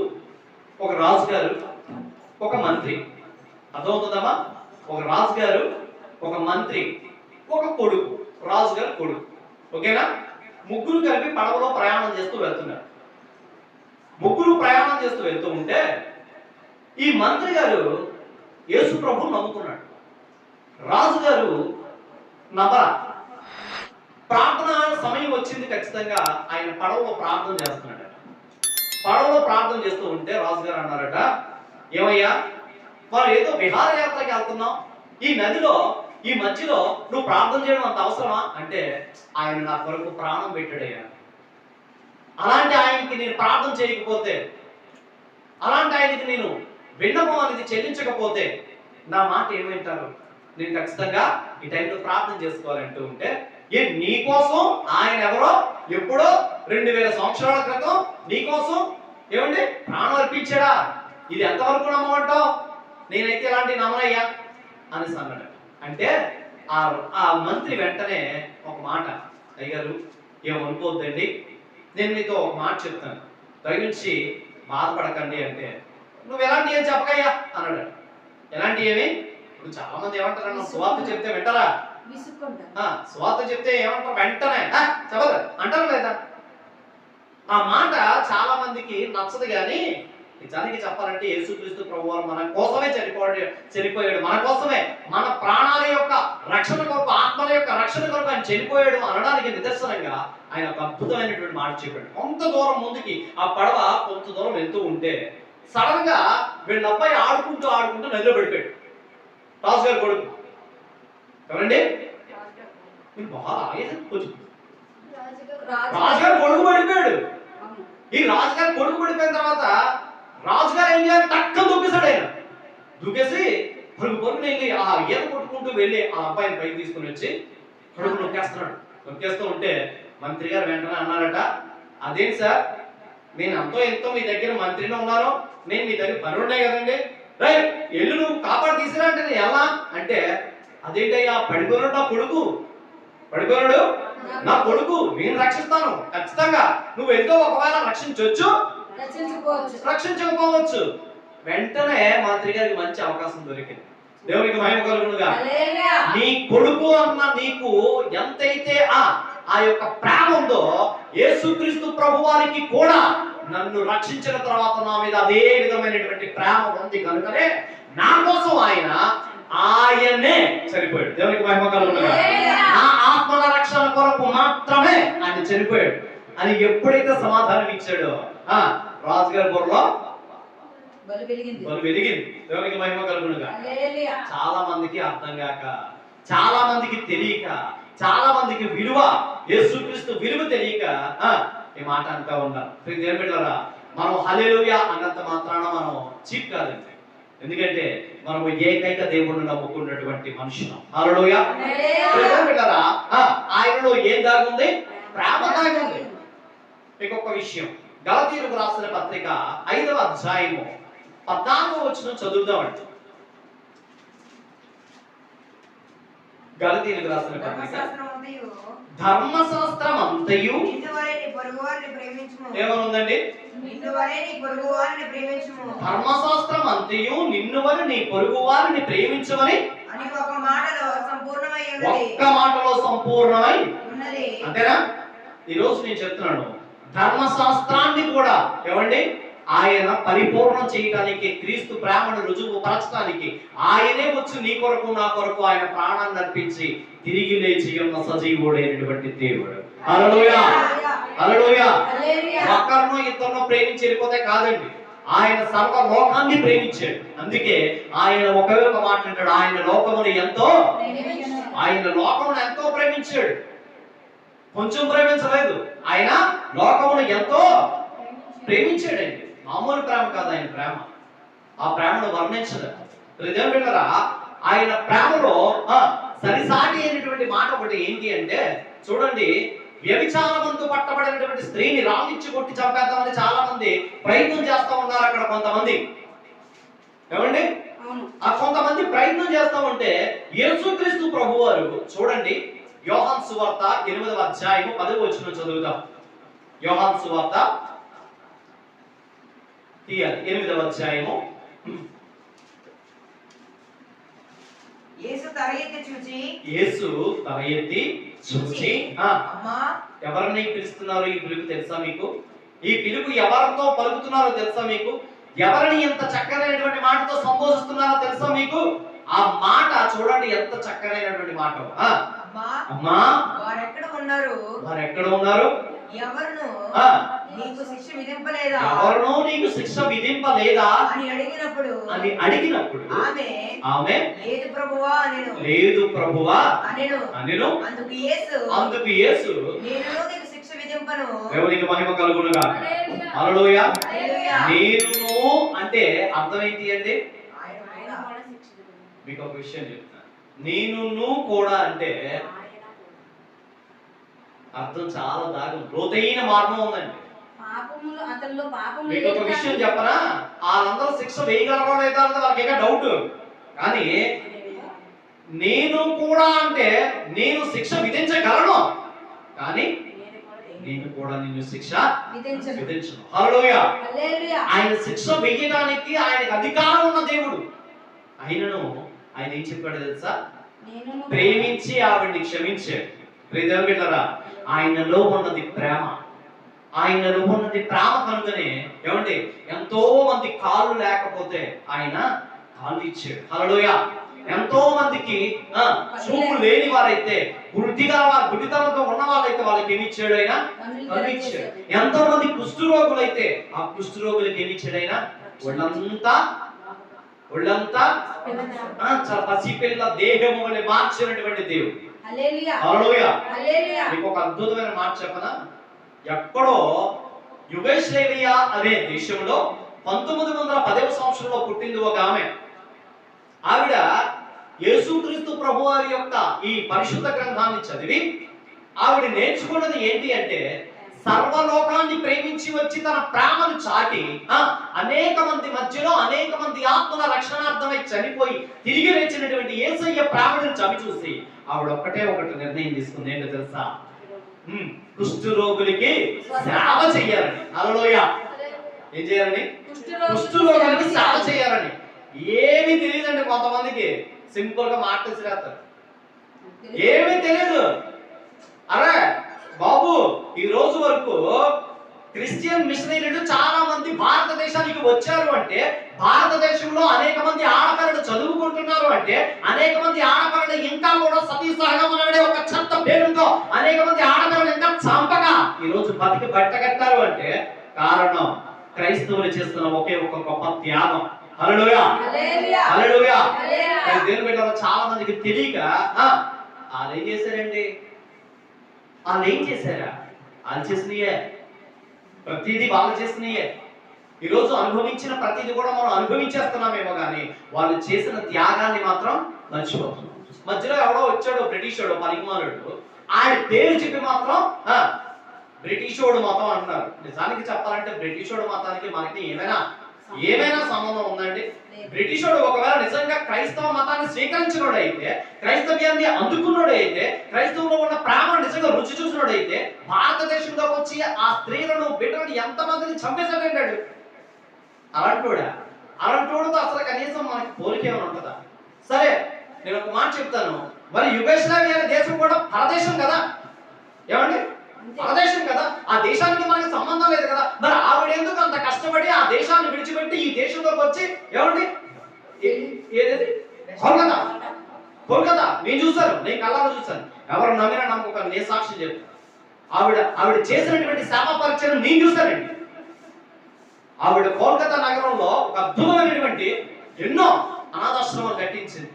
ఒక రాజుగారు ఒక మంత్రి, అర్థమవుతుందమ్మా? ఒక రాజుగారు ఒక మంత్రి ఒక కొడుకు, రాజుగారు కొడుకు, ఓకేనా? ముగ్గురు కలిపి పడవలో ప్రయాణం చేస్తూ వెళ్తున్నారు. ముగ్గురు ప్రయాణం చేస్తూ వెళ్తూ ఉంటే ఈ మంత్రి గారు యేసు ప్రభువుని నమ్ముకున్నాడు. రాజుగారు నమ్మరా. ప్రార్థన సమయం వచ్చింది, ఖచ్చితంగా ఆయన పడవలో ప్రార్థన చేస్తున్నాడట. పడవలో ప్రార్థన చేస్తూ ఉంటే రాజుగారు అన్నారట, ఏమయ్యా మనం ఏదో విహారయాత్రకి వెళ్తున్నాం, ఈ నదిలో ఈ మధ్యలో నువ్వు ప్రార్థన చేయడం అంత అవసరమా అంటే, ఆయన నా కొరకు ప్రాణం పెట్టాడయ్యా, అలాంటి ఆయనకి నేను ప్రార్థన చేయకపోతే, అలాంటి ఆయనకి నేను విన్నపం అనేది చెల్లించకపోతే నా మాట ఏమంటారు? నేను ఖచ్చితంగా ఈ టైంలో ప్రార్థన చేసుకోవాలంటూ ఉంటే, నీ కోసం ఆయన ఎవరో ఎప్పుడో 2000 సంవత్సరాల క్రితం నీ కోసం ఏమండి ప్రాణం అర్పించాడా? ఇది ఎంతవరకు నమ్మమంటావు? నేనైతే ఇలాంటి నమ్మనయ్యా అనేసి అన్నాడు. అంటే ఆ మంత్రి వెంటనే ఒక మాట, అయ్యారు ఏమనుకోవద్దండి, నేను మీతో ఒక మాట చెప్తాను, దయచేసి బాధపడకండి అంటే, నువ్వు ఎలాంటి ఏం చెప్పకయ్యా అన్నాడు. ఎలాంటి ఏమి? ఇప్పుడు చాలా మంది ఏమంటారు, సువార్త చెప్తే వింటారా? సువార్త చెప్తే ఏమంటారు? వెంటనే చెప్పదు అంటారు లేదా? ఆ మాట చాలా మందికి నచ్చదు. కానీ నిజానికి చెప్పాలంటే యేసుక్రీస్తు ప్రభువారు మన కోసమే చనిపోయాడు, మన కోసమే, మన ప్రాణాల యొక్క రక్షణ కొరకు, ఆత్మల యొక్క రక్షణ కొరకు ఆయన చనిపోయాడు అనడానికి నిదర్శనంగా ఆయన ఒక అద్భుతమైనటువంటి మాట చెప్పాడు. కొంత దూరం ముందుకి ఆ పడవ కొంత దూరం వెళ్తూ ఉంటే సడన్ గా వీళ్ళ అబ్బాయి ఆడుకుంటూ నదిలో పడిపోయాడు. రాజుగారు కొడుకు ఎవరండి? రాజుగారు కొడుకు పడిపోయాడు. ఈ రాజుగారు కొడుకు పడిపోయిన తర్వాత రాజుగారు ఏం చేయాలి? టక్కన దూకేశాడు. ఆయన దూకేసి పరుగుని వెళ్ళి ఆ ఈత కొట్టుకుంటూ వెళ్ళి ఆ అబ్బాయిని పైకి తీసుకుని వచ్చి కొడుకు నొక్కేస్తున్నాడు. నొక్కేస్తూ ఉంటే మంత్రి గారు వెంటనే అన్నారట, అదేంటి సార్, నేను అంతో ఎంతో మీ దగ్గర మంత్రిలో ఉన్నాను, నేను మీ దగ్గర పని ఉన్నాయి కదండి, రైట్ ఎల్లు నువ్వు కాపాడు తీసుకురా అంటే నేను ఎలా అంటే, అదేంటయ్యా పడిపోయినాడు నా కొడుకు, పడిపోయినాడు నా కొడుకు, నేను రక్షిస్తాను ఖచ్చితంగా, నువ్వు ఎంతో ఒకవేళ రక్షించకపోవచ్చు. వెంటనే మంత్రి గారికి మంచి అవకాశం దొరికింది. దేవునికి మహిమ కలుగునుగా. నీ కొడుకు అన్న నీకు ఎంతైతే ఆ యొక్క ప్రేమ ఉందో, యేసుక్రీస్తు ప్రభువారికి కూడా నన్ను రక్షించిన తర్వాత నా మీద అదే విధమైనటువంటి ప్రేమ ఉంది కనుకనే నా కోసం ఆయనే చనిపోయాడు. దేవునికి మహిమ కలుగునుగా. నా ఆత్మల రక్షణ కొరకు మాత్రమే ఆయన చనిపోయాడు అని ఎప్పుడైతే సమాధానం ఇచ్చాడో రాజుగారి బుర్రలో బలు వెలిగింది. దేవునికి మహిమ కలుగునుగా. చాలా మందికి అర్థం కాక, చాలా మందికి తెలియక, చాలా మందికి విలువ, యేసుక్రీస్తు విలువ తెలియక ఈ మాట అంటూ ఉన్నారు. దేవుని బిడ్డలారా, మనం హల్లెలూయా అన్నంత మాత్రాన మనం చీప్ కాదండి. ఎందుకంటే మనము ఏకైక దేవుడిని నమ్ముకున్నటువంటి మనుషులు. హల్లెలూయా. దేవుని బిడ్డలారా, ఆయనలో ఏం దాగుంది? ప్రేమ దాగుంది. మీకు ఒక విషయం, గలతీయులకు రాసిన పత్రిక 5వ అధ్యాయము 14వ వచనం చదువుదామండి. గలతీయులకు రాసిన పత్రిక ధర్మశాస్త్రం అంతయు ఏమనుందండి? ధర్మశాస్త్రం అంతయు నిన్ను వలె నీ పొరుగు వారిని ప్రేమించమని ఒక్క మాటలో సంపూర్ణమై అంతేనా? ఈరోజు నేను చెప్తున్నాను, ధర్మశాస్త్రాన్ని కూడా ఏమండి ఆయన పరిపూర్ణం చేయడానికి, క్రీస్తు ప్రేమను రుజువు పరచడానికి ఆయనే వచ్చి నీ కొరకు నా కొరకు ఆయన ప్రాణాన్ని అర్పించి తిరిగి లేచి ఉన్న సజీవుడైనటువంటి దేవుడు. హల్లెలూయా, హల్లెలూయా. ఒక్కరినో ఇద్దరినో ప్రేమించి వెళ్ళిపోతే కాదండి, ఆయన సర్వ లోకాన్ని ప్రేమించాడు. అందుకే ఆయన ఒకే ఒక మాట అంటాడు, ఆయన లోకమును ఎంతో ప్రేమించాడు. కొంచెం ప్రేమించలేదు, ఆయన లోకమును ఎంతో ప్రేమించాడండి. మామూలు ప్రేమ కాదు ఆయన ప్రేమ. ఆ ప్రేమను వర్ణించదు. దేవుని బిడ్డలారా, ఆయన ప్రేమలో సరిసాటి అయినటువంటి మాట ఒకటి ఏంటి అంటే, చూడండి, వ్యభిచారమందు పట్టబడినటువంటి స్త్రీని రాళ్ళిచ్చి కొట్టి చంపేద్దామని చాలా మంది ప్రయత్నం చేస్తూ ఉన్నారు. అక్కడ కొంతమంది ఏమండి కొంతమంది ప్రయత్నం చేస్తూ ఉంటే యేసుక్రీస్తు ప్రభువారు చూడండి, యోహాను సువార్త 8వ అధ్యాయము 10వ వచనం చదువుదాం. యోహాను సువార్త 8వ అధ్యాయము. యేసు తల ఎత్తి చూచి అమ్మా, ఎవరిని పిలుస్తున్నారు? ఈ పిలుపు తెలుసా మీకు? ఈ పిలుపు ఎవరితో పలుకుతున్నారో తెలుసా మీకు? ఎవరిని ఎంత చక్కనైనటువంటి మాటతో సంబోధిస్తున్నారో తెలుసా మీకు? ఆ మాట చూడండి ఎంత చక్కనైనటువంటి మాట. అమ్మా అమ్మా వారెక్కడ ఉన్నారు? వారు ఎక్కడ ఉన్నారు? ఎవరును ఆ, నీకు శిక్ష విధింపలేదా ఎవరినో నీకు శిక్ష విధింపలేదా అని అడిగినప్పుడు ఆమె లేదు ప్రభువా అనెను. లేదు ప్రభువా అనెను. అనెను. అందుకు యేసు నేను నీకు శిక్ష విధింపను. దేవునికి మహిమ కలుగునుగా. హల్లెలూయా. హల్లెలూయా. నేను అంటే అర్థం ఏంటి అంటే ఆయన ఆయన కూడా కూడా శిక్ష విధించు. మీకు ఒక విషయం చెప్తాను. నేను కూడా అంటే ఆయన కూడా. అర్థం చాలా దాగం లోతైన మార్గం ఉందండి. పాపములు అతనిలో పాపం మీకు లేదు ఒక విషయం కానీ- చెప్పనా, వాళ్ళందరూ శిక్ష వేయగలరో లేదా అన్నది వాళ్ళకి ఇంకా డౌట్. కానీ నేను కూడా అంటే నేను శిక్ష విధించగలను, కానీ నేను కూడా నిన్ను శిక్ష విధించను. విధించను. హల్లెలూయా. హల్లెలూయా. ఆయన శిక్ష వేయడానికి ఆయనకు అధికారం ఉన్న దేవుడు. ఆయన ఏం చెప్పాడు తెలుసా? నేను ప్రేమించి ఆవిడ్ని క్షమించాడు. ప్రియదేవుని బిడ్డలారా, ఆయనలో ఉన్నది ప్రేమ. ఆయనలో ఉన్నది ప్రేమ కనుకనే ఏమండి ఎంతో మంది కాళ్ళు లేకపోతే ఆయన కాళ్ళు ఇచ్చాడు. హల్లెలూయా. ఎంతో మందికి చూపు లేని వారైతే గుడ్డితనంతో ఉన్న వాళ్ళైతే వాళ్ళకి ఏమి ఇచ్చాడు ఆయన? కళ్ళు ఇచ్చాడు. ఎంతో మంది కుష్ఠరోగులైతే ఆ కుష్ఠరోగులకి ఏమి ఇచ్చాడు ఆయన? ఒళ్ళంతా చాలా పసిపిల్ల దేహము వలె మార్చినటువంటి దేవుడు. హల్లెలూయా. హల్లెలూయా. హల్లెలూయా. మీకు ఒక అద్భుతమైన మాట చెప్పనా? ఎక్కడో యుగోస్లేవియా అనే దేశంలో 1910వ సంవత్సరంలో పుట్టింది ఒక ఆమె. ఆవిడ యేసుక్రీస్తు ప్రభువారి యొక్క ఈ పరిశుద్ధ గ్రంథాన్ని చదివి ఆవిడ నేర్చుకున్నది ఏంటి అంటే సర్వలోకాన్ని ప్రేమించి వచ్చి తన ప్రేమను చాటి అనేక మంది మధ్యలో అనేక మంది ఆత్మల రక్షణార్థమై చనిపోయి తిరిగి లేచినటువంటి యేసయ్య ప్రేమను చవి చూసి ఆవిడ ఒకటి నిర్ణయం తీసుకుంది. ఏంటో తెలుసా? కుష్ఠరోగులకి సేవ చేయాలని. హల్లెలూయా. ఏం చేయాలని? కుష్ఠరోగులకి సేవ చేయాలని. ఏమీ తెలియదండి కొంతమందికి. సింపుల్ గా మాట్లాడి రాస్తారు. ఏమీ తెలియదు. అరే బాబు, ఈ రోజు వరకు క్రిస్టియన్ మిషనరీలు చాలా మంది భారతదేశానికి వచ్చారు అంటే, భారతదేశంలో అనేక మంది ఆడపిల్లలు చదువుకుంటున్నారు అంటే, అనేక మంది ఆడపిల్లలు ఇంకా కూడా సతీ సహగమనం అనే ఒక చెత్త పేరుతో అనేక మంది ఆడపిల్లలు ఇంకా చంపగా ఈ రోజు బతికి బట్టగట్టారు అంటే కారణం క్రైస్తవులు చేస్తున్న ఒకే ఒక గొప్ప త్యాగం. హల్లెలూయా. హల్లెలూయా. హల్లెలూయా. హల్లెలూయా. దేవుని బిడ్డలు చాలా మందికి తెలియక వాళ్ళు ఏం చేశారండి? వాళ్ళు ఏం చేశారా? వాళ్ళు చేసినయే ప్రతిదీ వాళ్ళు చేసినయే. ఈరోజు అనుభవించిన ప్రతిదీ కూడా మనం అనుభవించేస్తున్నామేమో కానీ వాళ్ళు చేసిన త్యాగాన్ని మాత్రం మర్చిపోతున్నాం. మధ్యలో ఎవడో వచ్చాడు బ్రిటిషోడు పనికిమాలుడు, ఆయన పేరు చెప్పి మాత్రం బ్రిటిషోడు మతం అంటున్నారు. నిజానికి చెప్పాలంటే బ్రిటిషోడు మతానికి మనకి ఏమైనా సంబంధం ఉందండి? బ్రిటిషోడు ఒకవేళ నిజంగా క్రైస్తవ మతాన్ని స్వీకరించినోడైతే, క్రైస్తవ్యాన్ని అందుకున్నోడైతే, క్రైస్తవంలో ఉన్న ప్రేమను నిజంగా రుచి చూసినోడైతే భారతదేశంలోకి వచ్చి ఆ స్త్రీలను బిడ్డలను ఎంతమందిని చంపేసాడంటాడు. అలాంటోడుతో అసలు కనీసం మనకి పోలిక ఏమైనా ఉంటుందా? సరే, నేను ఒక మాట చెప్తాను. మరి యుగోస్లావియా అనే దేశం కూడా పరదేశం కదా, ఏమండి? పరదేశం కదా. ఆ దేశానికి మనకి సంబంధం లేదు కదా. మరి ఆవిడ ఎందుకు అంత కష్టపడి ఆ దేశాన్ని విడిచిపెట్టి ఈ దేశంలోకి వచ్చి ఏమండి ఏదది కోల్కతా నేను చూశాను, నేను కళ్ళారా చూశాను. ఎవరు నమ్మినా నమ్మకం, నేను సాక్ష్యం చెప్తాను. ఆవిడ చేసినటువంటి సేవా పరీక్షను నేను చూశానండి. ఆవిడ కోల్కతా నగరంలో ఒక అద్భుతమైనటువంటి ఎన్నో అనాథాశ్రమాలు కట్టించింది.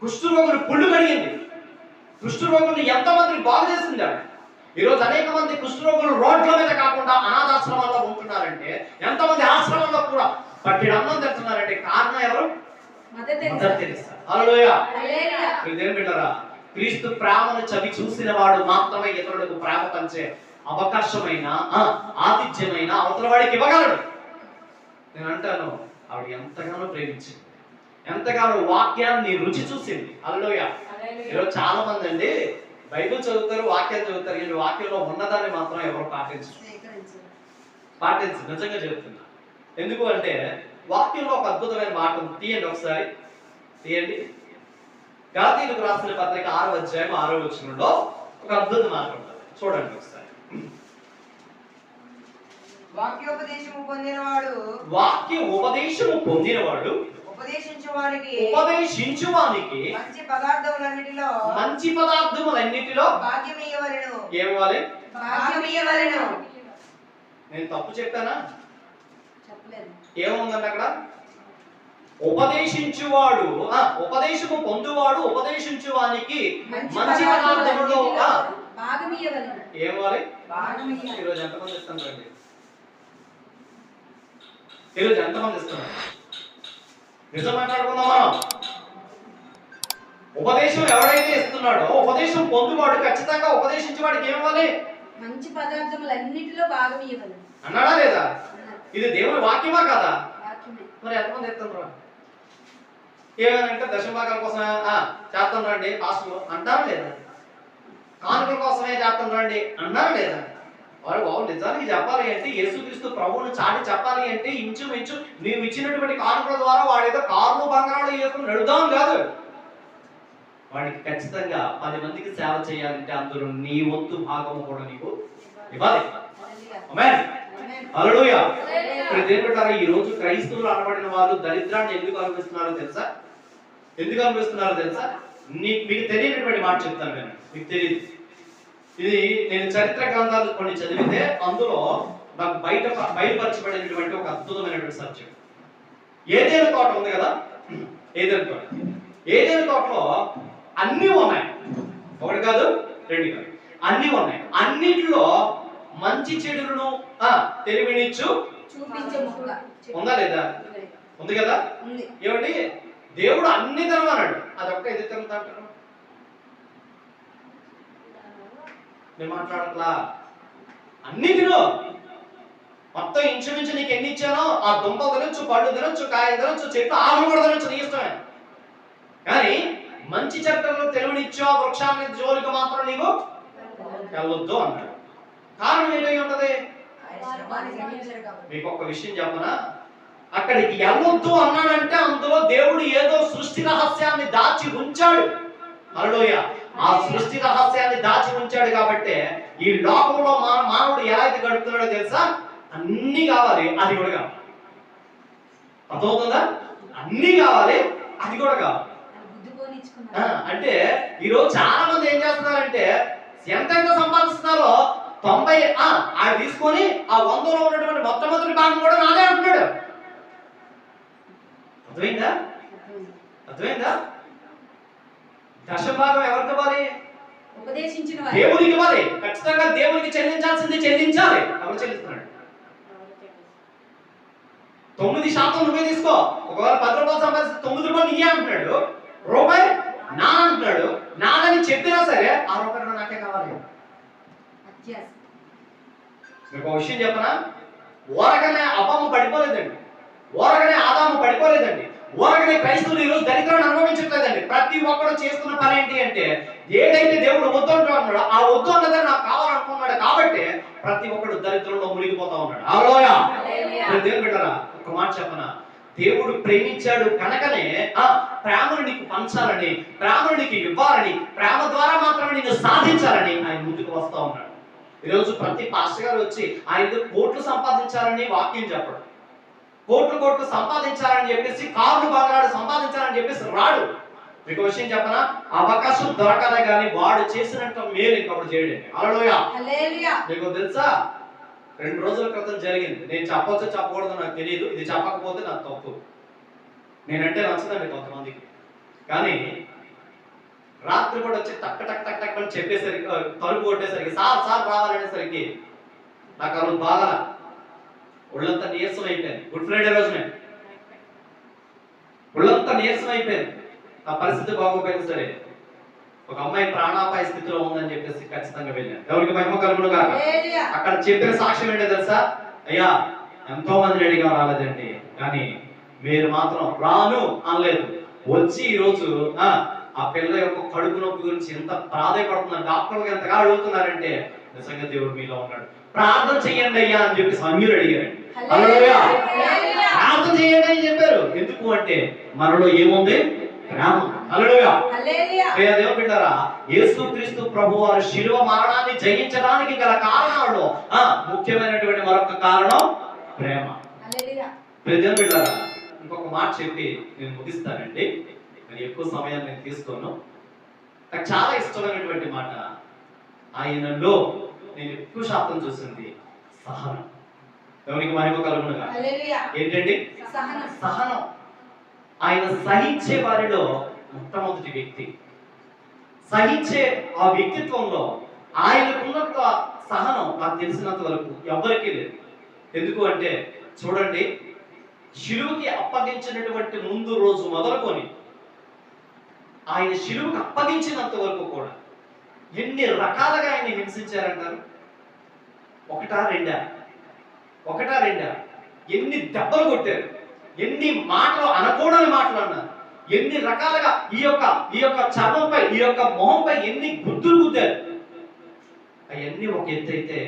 కుష్ఠరోగులు పుళ్ళు కడిగింది. కుష్ఠరోగులు ఎంతమందిని బాగు చేసింది ఆవిడ. ఈరోజు అనేక మంది కుష్ఠరోగులు రోడ్ల మీద కాకుండా అనాథాశ్రమాల్లో ఉంటున్నారంటే, ఎంతమంది ఆశ్రమంలో కూడా పట్టిన అన్నం తింటున్నారంటే కారణం ఎవరు? Mother Teresa. హల్లెలూయా. దేవుని బిడ్డలారా, క్రీస్తు ప్రేమను చవి చూసిన వాడు మాత్రమే ఇతరులకు ప్రేమ పంచే అవకాశమైన ఆతిథ్యమైన అవతల వాడికి ఇవ్వగలడు. నేను అంటాను, ఆవిడ ఎంతగానో ప్రేమించింది, ఎంతగానో వాక్యాన్ని రుచి చూసింది. హల్లెలూయా. ఈరోజు చాలా మంది అండి బైబిల్ చదువుతారు, వాక్యాలు చదువుతారు, ఈ వాక్యంలో ఉన్నదాన్ని మాత్రం ఎవరు పాటించరు. నిజంగా చెబుతున్నా. ఎందుకు అంటే వాక్యంలో ఒక అద్భుతమైన మాట ఉంది. తీయండి ఒకసారి, తీయండి. గలాతీయులకు రాసిన పత్రిక 6వ అధ్యాయం 6వ వచనంలో ఒక అద్భుత మాట ఉంటుంది. చూడండి ఒకసారి. వాక్యోపదేశము పొందినవాడు ఉపదేశించువానికి మంచి పదార్థములన్నిటిలో భాగ్యమియ్యవలెను. ఏమివ్వాలి? భాగ్యమియ్యవలెను. నేను తప్పు చెప్పానా? చెప్పలేదు. ఏముందండి అక్కడ? ఉపదేశించువాడు ఉపదేశము పొందువాడు ఉపదేశించువానికి మంచి పదార్థములో భాగమియ్యవలెను. ఏమివ్వాలి? భాగమియ్యాలి. ఈరోజు ఎంతమంది ఇస్తున్నారు అండి? ఈరోజు ఎంతమంది ఇస్తున్నారు? నిజం మాట్లాడుకుందాం మనం. ఉపదేశం ఎవడైతే ఇస్తున్నాడో ఉపదేశం పొందువాడు ఖచ్చితంగా ఉపదేశించేవాడికి ఏమివ్వాలి? మంచి పదార్థములన్నిటిలో భాగమియ్యవలెను అన్నాడా లేదా? ఇది దేవుని వాక్యమా కదా? వాక్యమే. మరి ఎంతమంది ఇస్తున్నారు? ఏమనంటే దశమ భాగాల కోసమే చేస్తాం రండి పాస్టర్లు అంటారా లేదా? కానుకల కోసమే చేస్తాం రండి అన్నారా లేదా? వారు బాబు నిజానికి చెప్పాలి అంటే యేసుక్రీస్తు ప్రభువును చాటి చెప్పాలి అంటే ఇంచుమించు నీవు ఇచ్చినటువంటి కానుకల ద్వారా వాడేదో కార్లు బంగారాలు వేసుకుని నడుద్దాం కాదు. వాడికి ఖచ్చితంగా 10 మందికి సేవ చేయాలంటే అందులో నీ వంతు భాగము కూడా నీకు ఇవ్వాలి. ఆమేన్. హల్లెలూయా. దేవుడారా ఈ రోజు క్రైస్తవులు అనబడిన వారు దరిద్రాన్ని ఎందుకు అనుభవిస్తున్నారో తెలుసా? ఎందుకు అనుభవిస్తున్నారో తెలుసా? మీకు తెలియనటువంటి మాట చెప్తాను నేను. మీకు తెలియదు. ఇది నేను చరిత్ర గ్రంథాలు కొన్ని చదివితే అందులో నాకు బయలుపరచబడినటువంటి ఒక అద్భుతమైనటువంటి సత్యం. ఏదైనా తోట ఉంది కదా, ఏదైనా తోటలో అన్నీ ఉన్నాయి. ఒకటి కాదు, రెండు కాదు, అన్నీ ఉన్నాయి. అన్నిటిలో మంచి చెడులను తెలివినిచ్చు చూపించే మొక్క ఉందా లేదా? ఉంది కదా. ఉంది. ఏమండి దేవుడు అన్ని తినమన్నాడు, అదొక్క ఇది తినదా అంటారు? నేను మాట్లాడట్లా. అన్ని తిను, మొత్తం ఇంచుమించు నీకు ఎన్ని ఇచ్చానో ఆ దుంపలు తినొచ్చు, పళ్ళు తినొచ్చు, కాయలు తినొచ్చు, చెట్లు ఆకులు కూడా తినొచ్చు, నీ ఇష్టమే. కానీ మంచి చెట్లను తెలివినిచ్చు ఆ వృక్షాన్ని జోలికి మాత్రం నీకు వెళ్ళొద్దు అన్నాడు. కారణం ఏంటై ఉంటది? మీకు ఒక విషయం చెప్పనా? అక్కడికి వెళ్ళొద్దు అన్నాడంటే అందులో దేవుడు ఏదో సృష్టి రహస్యాన్ని దాచి ఉంచాడు. హల్లెలూయా. ఆ సృష్టి రహస్యాన్ని దాచి ఉంచాడు కాబట్టి ఈ లోకంలో మానవుడు ఎలా అయితే గడుపుతున్నాడో తెలుసా? అన్ని కావాలి, అది కూడా కావాలి. అర్థమవుతుందా? అన్ని కావాలి, అది కూడా కావాలి. అంటే ఈరోజు చాలా మంది ఏం చేస్తున్నారంటే ఎంత సంపాదిస్తున్నారో 90 ఆడు తీసుకొని ఆ 100లో ఉన్నటువంటి మొట్టమొదటి భాగం కూడా నాదే అంటున్నాడు. అర్థమైందా? అర్థమైందా? దశభాగం ఎవరికి ఇవ్వాలి? ఉపదేశించిన దేవునికి ఇవ్వాలి. ఖచ్చితంగా దేవునికి చెల్లించాల్సింది చెల్లించాలి. ఎవరు చెల్లిస్తున్నాడు? 9% నువ్వే తీసుకో. ఒకవేళ 10 రూపాయలు సంపాదిస్తే 9 రూపాయలు నీయే అంటున్నాడు. రూపాయి నా అంటున్నాడు. నాదని చెప్పినా సరే ఆ రూపాయలు నాకే కావాలి. మీకు ఒక విషయం చెప్పనా? ఓరగనే అవ్వమ్మ పడిపోలేదండి, ఓరగనే ఆదాము పడిపోలేదండి, ఓరగనే క్రైస్తవులు ఈరోజు దరిద్రాన్ని అనుభవించట్లేదండి. ప్రతి ఒక్కరు చేస్తున్న పని ఏంటి అంటే ఏదైతే దేవుడు వద్దు అంటున్నాడో ఆ వద్దు అన్నదని నాకు కావాలనుకున్నాడు కాబట్టి ప్రతి ఒక్కడు దరిద్రంలో మునిగిపోతా ఉన్నాడు. హల్లెలూయా. దేవుని బిడ్డలారా ఒక మాట చెప్పనా? దేవుడు ప్రేమించాడు కనుకనే ప్రేమను నీకు పంచాలని, ప్రేమను నీకు ఇవ్వాలని, ప్రేమ ద్వారా మాత్రమే నీకు సాధించాలని ఆయన ముందుకు వస్తా ఉన్నాడు. ఈరోజు ప్రతి పాస్టర్ గారు వచ్చి ఆయన కోట్లు సంపాదించాలని వాక్యం చెప్పడు. కోట్లు సంపాదించాలని చెప్పేసి కార్లు బంగారాలు సంపాదించాలని చెప్పేసి రాడు. మీకు విషయం చెప్పనా? అవకాశం దొరకదా కానీ వాడు చేసినట్టు మేలు ఇంకొకటి చేయడండి. హల్లెలూయా. మీకు తెలుసా 2 రోజుల క్రితం జరిగింది. నేను చెప్పొచ్చో చెప్పకూడదు నాకు తెలియదు. ఇది చెప్పకపోతే నాకు తప్పు. నేనంటే నచ్చదండి కొంతమందికి. కానీ రాత్రి కూడా వచ్చి టక్ టక్ టక్ టక్ అని చెప్పేసరికి తలుపు కొట్టేసరికి సార్ రావాలనేసరికి నాకు ఆ రోజు బాగా ఒళ్ళంతా నీరసం అయిపోయింది. గుడ్ ఫ్రైడే రోజునే ఒళ్ళంతా నీరసం అయిపోయింది. ఆ పరిస్థితి బాగోపోయింది. సరే ఒక అమ్మాయి ప్రాణాపాయ స్థితిలో ఉందని చెప్పేసి ఖచ్చితంగా వెళ్ళాను. ఎవరికి మహిమ కలుగును గాక. అక్కడ చెప్పిన సాక్ష్యం ఏంటో తెలుసా? అయ్యా ఎంతో మంది రెడీగా రాలేదండి, కానీ మీరు మాత్రం రాను అనలేదు. వచ్చి ఈరోజు ఆ పిల్ల యొక్క కడుపు నొప్పి గురించి ఎంత ప్రాధాయపడుతున్నారు, డాక్టర్లు ఎంతగా అడుగుతున్నారంటే నిజంగా దేవుడు మీలో ఉన్నాడు, ప్రార్థన చెయ్యండి అయ్యా అని చెప్పేసి అందరూ అడిగారండి. హల్లెలూయా. ప్రార్థన చేయండి అని చెప్పారు. ఎందుకు అంటే మనలో ఏముంది? ప్రేమ. హల్లెలూయా. దేవుని బిడ్డలారా యేసుక్రీస్తు ప్రభువారు శిలువ మరణాన్ని జయించడానికి గల కారణాల్లో ముఖ్యమైనటువంటి మరొక కారణం ప్రేమ. దేవుని బిడ్డలారా ఇంకొక మాట చెప్పి నేను ముగిస్తానండి. నేను ఎక్కువ సమయాన్ని నేను తీసుకోను. నాకు చాలా ఇష్టమైనటువంటి మాట, ఆయనలో నేను ఎక్కువ శాతం చూసింది సహనం. దేవునికి మహిమ కలుగునుగా. హల్లెలూయా. ఏంటండి? సహనం. సహనం. ఆయన సహించే వారిలో మొట్టమొదటి వ్యక్తి. సహించే ఆ వ్యక్తిత్వంలో ఆయనకున్నంత సహనం నాకు తెలిసినంత వరకు ఎవరికీ లేదు. ఎందుకు అంటే చూడండి, శిలువకి అప్పగించినటువంటి ముందు రోజు మొదలుకొని ఆయన శిలువకి అప్పగించినంత వరకు కూడా ఎన్ని రకాలుగా ఆయన హింసించారంటారు? ఒకటా రెండా ఎన్ని దెబ్బలు కొట్టారు, ఎన్ని మాటలు అనకూడని మాటలు అన్నారు, ఎన్ని రకాలుగా ఈ యొక్క చర్మంపై, ఈ యొక్క మొహంపై ఎన్ని గుద్దులు గుద్దారు. అవన్నీ ఒక ఎత్తు అయితే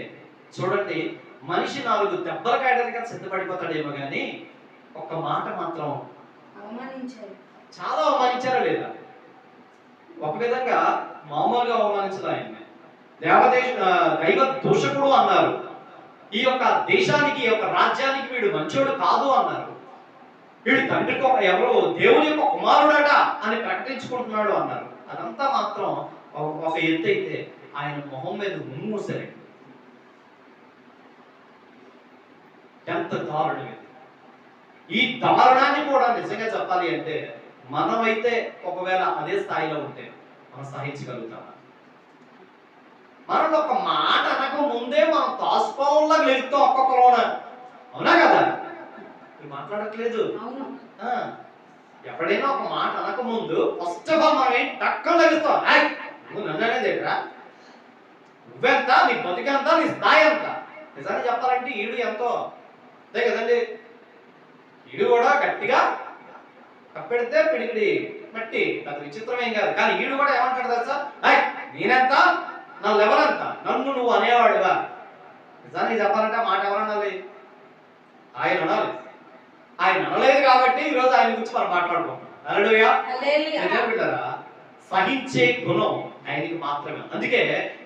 చూడండి, మనిషి 4 దెబ్బలు కాయడానికి సిద్ధపడిపోతాడేమో కానీ ఒక్క మాట మాత్రం అవమానించారు. చాలా అవమానించారా లేదా? ఒక విధంగా మామూలుగా అవమానించదు ఆయన్ని. దైవ దూషకుడు అన్నారు. ఈ యొక్క దేశానికి, ఈ యొక్క రాజ్యానికి వీడు మంచోడు కాదు అన్నారు. వీడు తండ్రికి ఎవరు దేవుని యొక్క కుమారుడట అని ప్రకటించుకుంటున్నాడు అన్నారు. అదంతా మాత్రం ఒక ఎత్తు అయితే ఆయన మొహం మీద మూసారు. ఎంత దారుణం ఇది! ఈ దారుణాన్ని కూడా నిజంగా చెప్పాలి అంటే మనమైతే ఒకవేళ అదే స్థాయిలో ఉంటే మనం సహించగలుగుతామా? మనలో ఒక మాట అనక ముందే మనం తాసుపావుల్లా వెళుతాం ఒక్కొక్కరోన. అవునా కదా? మాట్లాడట్లేదు. అవును. ఎప్పుడైనా ఒక మాట అనక ముందు ఫస్ట్ ఆఫ్ ఆల్ మనం ఏంటి టక్కన లెగుస్తాం. నువ్వు నన్ను అనేది ఏంట్రా? నువ్వెంత, నీ బతికెంత, నీ స్థాయి ఎంత? నిజాన్ని చెప్పాలంటే ఈడు ఎంతో అదే కదండి. ఈడు కూడా గట్టిగా కప్పెడితే పిడికిడి మట్టి, అది విచిత్రం ఏం కాదు. కానీ ఈడు కూడా ఏమంటాడు తెలుసా? నేనెంత, నా లెవెల్ ఎంత, నన్ను నువ్వు అనేవాడివా? నిజానికి చెప్పాలంటే మాట ఎవరనాలి? ఆయన అనాలి. ఆయన అనలేదు కాబట్టి ఈరోజు ఆయన గురించి మనం మాట్లాడుకుంటాం. హల్లెలూయా. బిడ్డలారా, సహించే గుణం ఆయనకి మాత్రమే. అందుకే